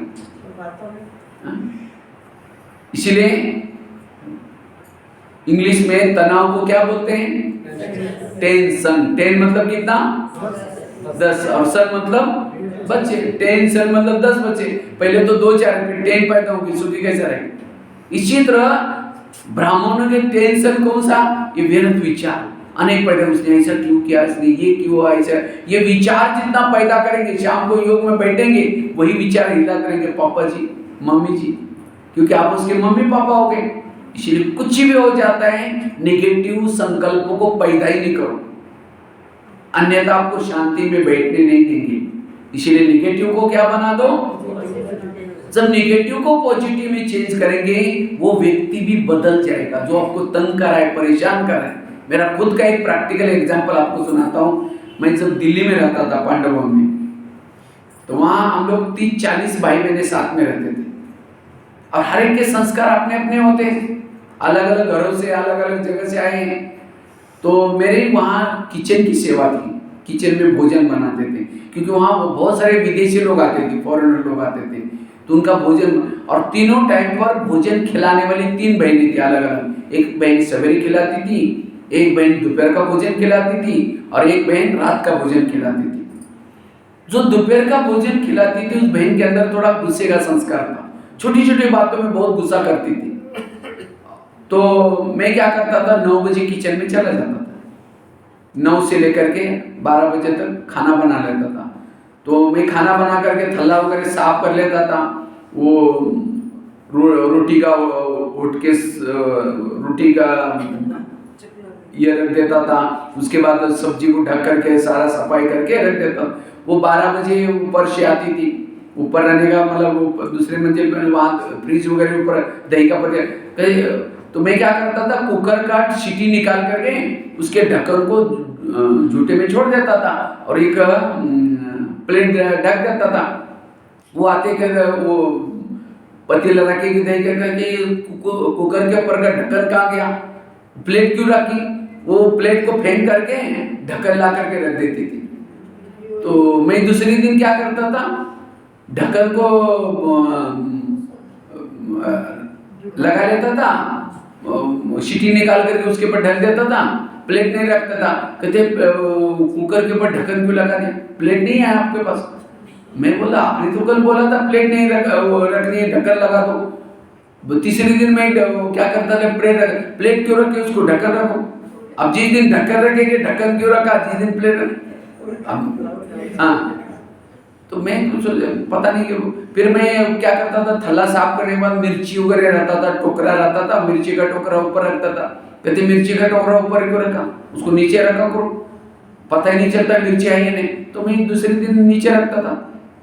इसलिए इंग्लिश में तनाव को क्या बोलते हैं? टेंशन। टेन मतलब कितना? 10, और सन मतलब बच्चे। टेंशन मतलब 10 बच्चे। पहले तो 2 4, फिर 10 पैदा होगी, सुखी कैसे रहेगी? इसी तरह ब्राह्मणों के टेंशन कौन सा? ये व्यर्थ विचार अनेक पैदा। उसने ऐसा क्यों किया, इसने ये क्यों हुआ, ऐसा। ये विचार जितना पैदा करेंगे, शाम को योग में बैठेंगे वही विचार हिला करेंगे पापा जी, मम्मी जी, क्योंकि आप उसके मम्मी पापा हो गए। इसलिए कुछ भी हो जाता है, नेगेटिव संकल्पों को पैदा ही नहीं करो, अन्यथा आपको शांति में बैठने नहीं देंगे। इसलिए नेगेटिव को क्या बना दो। जब नेगेटिव को पॉजिटिव में चेंज करेंगे, वो व्यक्ति भी बदल जाएगा जो आपको तंग कर रहा है, परेशान कर रहा है। मेरा खुद का एक प्रैक्टिकल एग्जांपल आपको सुनाता हूँ। मैं जब दिल्ली में रहता था, पांडवों में, तो वहाँ हम लोग 30-40 भाई बहने साथ में रहते थे। और हर एक के संस्कार अपने अपने होते हैं, अलग अलग घरों से, अलग अलग जगह से आए हैं। तो मेरे वहाँ किचन की सेवा थी, किचन में भोजन बनाते थे, क्योंकि वहाँ बहुत सारे विदेशी लोग आते थे, फॉरेनर लोग आते थे। तो उनका भोजन, और तीनों टाइम पर भोजन खिलाने वाली 3 बहनें थी अलग अलग। एक बहन सवेरे खिलाती थी, एक बहन दोपहर का भोजन खिलाती थी, और एक बहन रात का भोजन खिलाती थी। जो दोपहर का भोजन खिलाती थी, उस बहन के अंदर थोड़ा गुस्से का संस्कार था, छोटी छोटी बातों में बहुत गुस्सा करती थी। तो मैं क्या करता था, 9 बजे किचन में चला जाता था, 9 से लेकर के 12 बजे तक खाना बना लेता था। तो मैं खाना बना करके थल्ला वगैरह साफ कर लेता था। वो रोटी का उठ के रोटी का ये रख देता था। उसके बाद सब्जी को ढक करके सारा सफाई करके रख देता। वो 12 बजे ऊपर से आती थी, ऊपर रहने का मतलब वो दूसरे मंजिल पर, वहाँ फ्रिज वगैरह ऊपर दही का पत्ते। तो मैं क्या करता था, कुकर का सीटी निकाल करके उसके ढक्कन को जूते में छोड़ देता था, और एक प्लेट ढक देता था। वो आते कर वो पतीला रखे कि दही करके कुकर के ऊपर का ढक्कन कहाँ गया, प्लेट क्यों रखी, वो प्लेट को फेंक करके ढक्कन ला करके रख देती थी। तो मैं दूसरे दिन क्या करता था, ढक्कन को लगा लेता था, सीटी निकाल करके उसके ऊपर ढक देता था, प्लेट नहीं रखता था। कहते कुकर के ऊपर ढक्कन क्यों लगा दिया, प्लेट नहीं है आपके पास। मैं बोला आपने तो कल बोला था प्लेट नहीं रखनी है, ढक्कन लगा दो। तीसरे दिन मैं क्या करता था, प्लेट क्यों रखे, उसको ढक्कन रखो। अब जिस दिन ढक्कन रखेंगे, ढक्कन क्यों रखा, जिस दिन प्लेट रख। हाँ, तो मैं कुछ पता नहीं क्यों। फिर मैं क्या करता था, थल्ला साफ करने के बाद मिर्ची वगैरह रहता था, टोकरा रहता था, मिर्ची का टोकरा ऊपर रखता था। कहते मिर्ची का टोकरा ऊपर क्यों रखा, उसको नीचे रखा करो, पता ही नहीं चलता मिर्ची है या नहीं। तो मैं दूसरे दिन नीचे रखता था।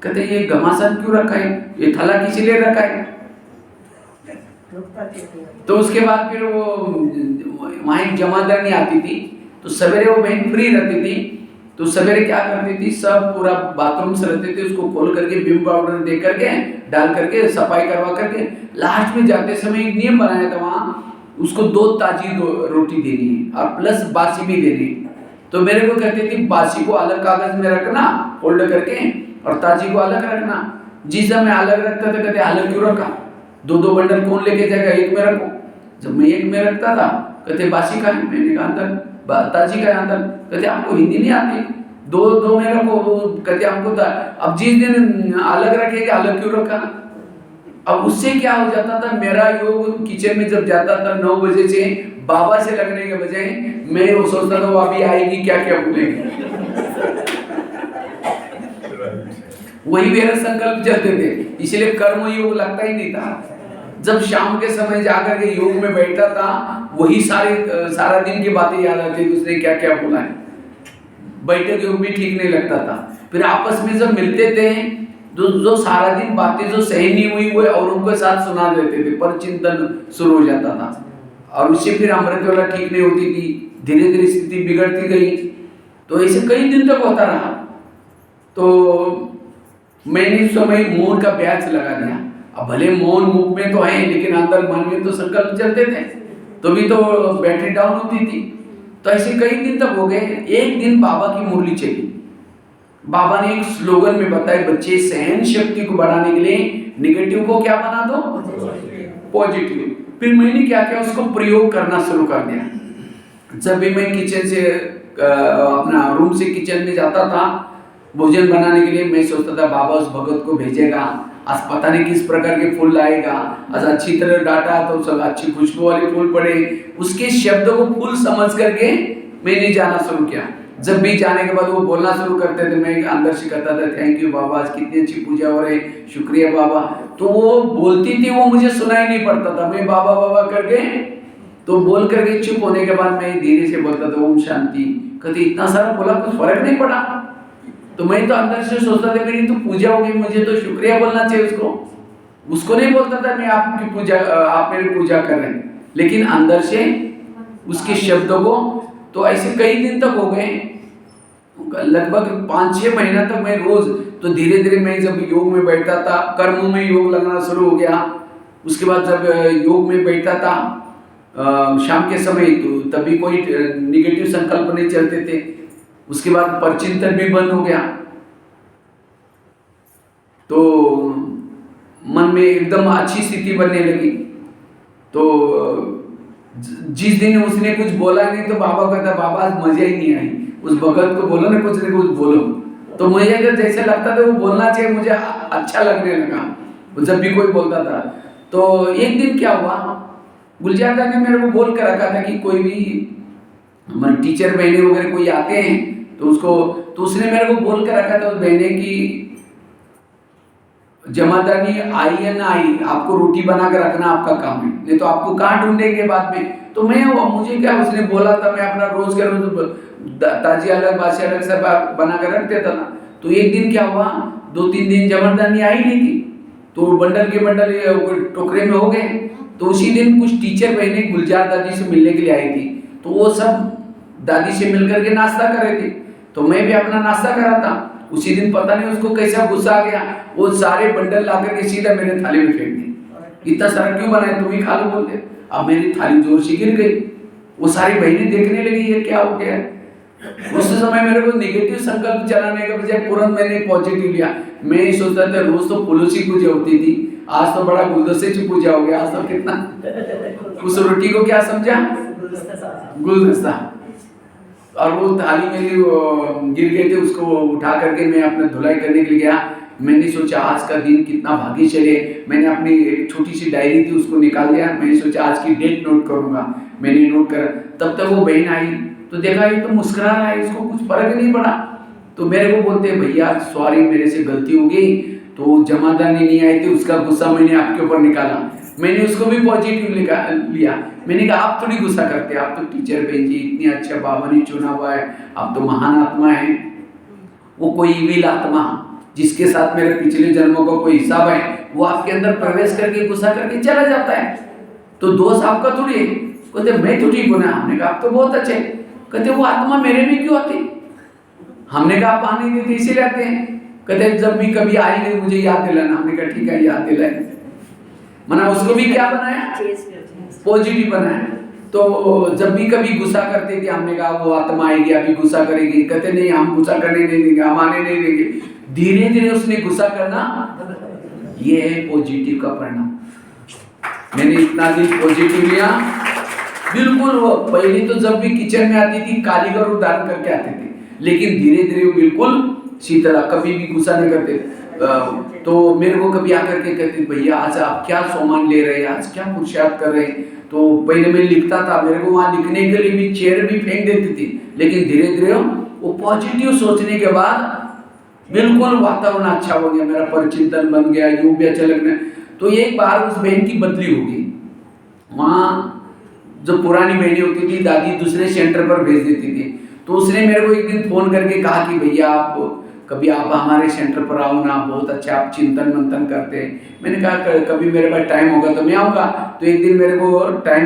कहते ये घमासान क्यों रखा है, ये थल्ला किसी लिए रखा है। तो उसके बाद फिर वो वहाँ एक जमादारनी आती थी, तो सवेरे वो बहन फ्री रहती थी, तो सवेरे क्या करती थी, सब पूरा बाथरूम से रहते थे, उसको खोल करके विम पाउडर दे करके डाल करके सफाई करवा करके लास्ट में जाते समय एक नियम बनाया था वहाँ, उसको 2 ताजी रोटी देनी है और प्लस बासी भी देनी है। तो मेरे को कहती थी बासी को अलग कागज में रखना फोल्ड करके और ताजी को अलग रखना। जिस समय अलग रखता था कहते अलग क्यों रखा, 2-2 बंडल कौन लेके जाएगा, एक में रखो। जब मैं एक में रखता था कहते बासी का है, मैंने कहा अंदर ताजी का अंदर। कहते आपको हिंदी नहीं आती, 2 में रखो। कहते हमको अब जिस दिन अलग रखेगा अलग क्यों रखा। अब उससे क्या हो जाता था, मेरा योग किचन में जब जाता था 9 बजे से बाबा से लगने के बजाय मैं वो सोचता था वो अभी आएगी क्या क्या बोलेगी। वही मेरा संकल्प चलते थे, इसलिए कर्म योग लगता ही नहीं था। जब शाम के समय जाकर के योग में बैठता था वही सारा दिन की बातें याद आती थी, उसने क्या क्या बोला है। बैठक योग भी ठीक नहीं लगता था। फिर आपस में जब मिलते थे जो सारा दिन बातें जो सही नहीं हुई वो औरों के साथ सुना देते थे, पर चिंतन शुरू हो जाता था और उससे फिर अमृत वाला ठीक नहीं होती थी, धीरे धीरे स्थिति बिगड़ती गई। तो ऐसे कई दिन तक होता रहा। तो मैंने उस समय मौन का ब्याज लगा दिया। अब भले मौन मुख में तो है लेकिन अंदर मन में तो संकल्प चलते थे, तो भी तो बैटरी डाउन होती थी। तो ऐसे कई दिन तक हो गए। एक दिन बाबा की मुरली चली। बाबा ने एक स्लोगन में बताया, बच्चे सहन शक्ति को बढ़ाने के लिए नेगेटिव को क्या बना दो पॉजिटिव। फिर मैंने क्या किया, उसको प्रयोग करना शुरू कर दिया। जब भी मैं किचन से अपना रूम से किचन में जाता था भोजन बनाने के लिए, मैं सोचता था बाबा उस भगत को भेजेगा, आज पता नहीं किस प्रकार के फूल लाएगा, आज अच्छी तरह डाटा तो सब अच्छी खुशबू वाले फूल पड़े। उसके शब्दों को फूल समझ करके मैंने जाना शुरू किया। जब भी जाने के बाद वो बोलना शुरू करते थे, मैं अंदर से कहता था थैंक यू बाबा, आज कितनी अच्छी पूजा हो रही, शुक्रिया बाबा। तो वो बोलती थी, वो मुझे सुनाई नहीं पड़ता था, मैं बाबा बाबा करके तो बोल करके चुप होने के बाद मैं धीरे से बोलता था ओम शांति। कहते इतना सारा बोला कुछ फर्क नहीं पड़ा। तो मैं तो अंदर से सोचता था मेरी तो पूजा होगी, मुझे तो शुक्रिया बोलना चाहिए उसको नहीं बोलता था मैं आपकी पूजा, आप मेरी पूजा कर रहे हैं, लेकिन अंदर से उसके शब्दों को। तो ऐसे कई दिन तक हो गए, लगभग 5-6 महीना तक मैं रोज। तो धीरे धीरे मैं जब योग में बैठता था, कर्मों में योग लगना शुरू हो गया। उसके बाद जब योग में बैठता था शाम के समय, तो तभी कोई निगेटिव संकल्प नहीं चलते थे। उसके बाद परचिंतन भी बंद हो गया। तो मन में एकदम अच्छी स्थिति बनने लगी। तो जिस दिन उसने कुछ बोला नहीं तो बाबा कहता बाबा आज मजा ही नहीं आई, उस भगत को बोलो ना कुछ नहीं कुछ बोलो। तो मुझे अगर जैसे लगता था वो बोलना चाहिए, मुझे अच्छा लगने लगा जब भी कोई बोलता था। तो एक दिन क्या हुआ, गुलजार ने मेरे को बोल कर रखा था कि कोई भी हमारे टीचर बहने वगैरह कोई आते हैं तो उसने मेरे को बोल कर रखा था उस बहने की जमादानी आई या ना आई, आपको रोटी बना कर रखना आपका काम है, नहीं तो आपको कहाँ ढूंढेंगे बाद में। तो मुझे क्या, उसने बोला था मैं अपना रोज के रोज ताजी अलग बासी अलग सब बना कर रख देता था। तो एक दिन क्या हुआ, 2-3 दिन जमादानी आई नहीं थी, तो बंडल के बंडल टोकरे में हो गए। तो उसी दिन कुछ टीचर बहने गुलजार दादी से मिलने के लिए आई थी, तो वो सब दादी से मिलकर के नाश्ता कर रहे थे। तो मैं भी अपना नाश्ता करा था। उसी दिन पता नहीं उसको कैसा गुस्सा आ गया, वो सारे बंडल ला करके सीधा मेरे थाली में फेंक दी। इतना सारा क्यों बनाए, तुम ही खा लो बोलते। अब मेरी थाली जोर से गिर गई। वो सारी बहनें देखने लगी ये क्या हो गया। उस समय मेरे को नेगेटिव संकल्प चलाने के बजाय तुरंत मैंने पॉजिटिव लिया। मैं सोचता था रोज तो फूलों की पूजा होती थी, आज तो बड़ा गुलदस्ते की पूजा हो गया। आज तो कितना उस रोटी को क्या समझा, गुलदस्ता। और वो थाली मेरी गिर गई थी, उसको उठा करके मैं अपने धुलाई करने के लिए गया। मैंने सोचा आज का दिन कितना भागी चले। मैंने अपनी एक छोटी सी डायरी थी उसको निकाल दिया। मैंने सोचा आज की डेट नोट करूंगा। मैंने नोट कर, तब तक वो बहन आई तो देखा ये तो मुस्कुरा रहा है, इसको कुछ फर्क नहीं पड़ा। तो मेरे को बोलते भैया सॉरी मेरे से गलती हो गई, तो जमादानी नहीं आई थी उसका गुस्सा मैंने आपके ऊपर निकाला। मैंने उसको भी पॉजिटिव लिया। मैंने कहा आप थोड़ी गुस्सा करते, आप तो टीचर बहन जी इतनी अच्छा बाबा ने चुना हुआ है, आप तो महान आत्मा है। वो कोई इविल आत्मा जिसके साथ मेरे पिछले जन्मों का कोई हिसाब है, वो आपके अंदर प्रवेश करके गुस्सा करके चला जाता है। तो दोष आपका थोड़ी है। कहते मैं तो ठीक हूं ना। हमने कहा आप तो बहुत अच्छे। कहते वो आत्मा मेरे में क्यों आती, हमने कहा आप आने देते इसीलिए आते हैं। कहते जब भी कभी आएंगे मुझे याद दिलाना। हमने कहा ठीक है, याद दिलाएंगे। मना उसको भी क्या बनाया, पॉजिटिव बनाया। तो जब भी कभी गुस्सा करते थे हमने कहा वो आत्मा आएगी अभी गुस्सा करेगी। कहते नहीं, हम गुस्सा करने नहीं देंगे, हम आने नहीं देंगे। धीरे धीरे उसने गुस्सा करना, ये है पॉजिटिव का परिणाम। मैंने इतना दिन पॉजिटिव लिया, बिल्कुल वो पहले तो जब भी किचन में आती थी कालीगर रूप धारण करके आते थे, लेकिन धीरे धीरे वो बिल्कुल शीतला, कभी भी गुस्सा नहीं करते। तो मेरे को कभी आकर के कहते भैया आज आप क्या सामान ले रहे हैं, आज क्या पुरुषार्थ कर रहे हैं। तो पहले मैं लिखता था, मेरे को वहाँ लिखने के लिए भी चेयर भी फेंक देती थी, लेकिन धीरे धीरे वो पॉजिटिव सोचने के बाद बिल्कुल वातावरण अच्छा हो गया, मेरा परिचिंतन बन गया, यूं भी अच्छा लगना। तो एक बार उस बहन की बदली होगी, वहाँ जो पुरानी बहनें होती थी दादी दूसरे सेंटर पर भेज देती थी। तो उसने मेरे को एक दिन फोन करके कहा कि भैया आप कभी आप हमारे सेंटर पर आओ ना, बहुत अच्छा आप चिंतन मंथन करते हैं। मैंने कहा कभी मेरे पास टाइम होगा तो मैं आऊँगा। तो एक दिन मेरे को टाइम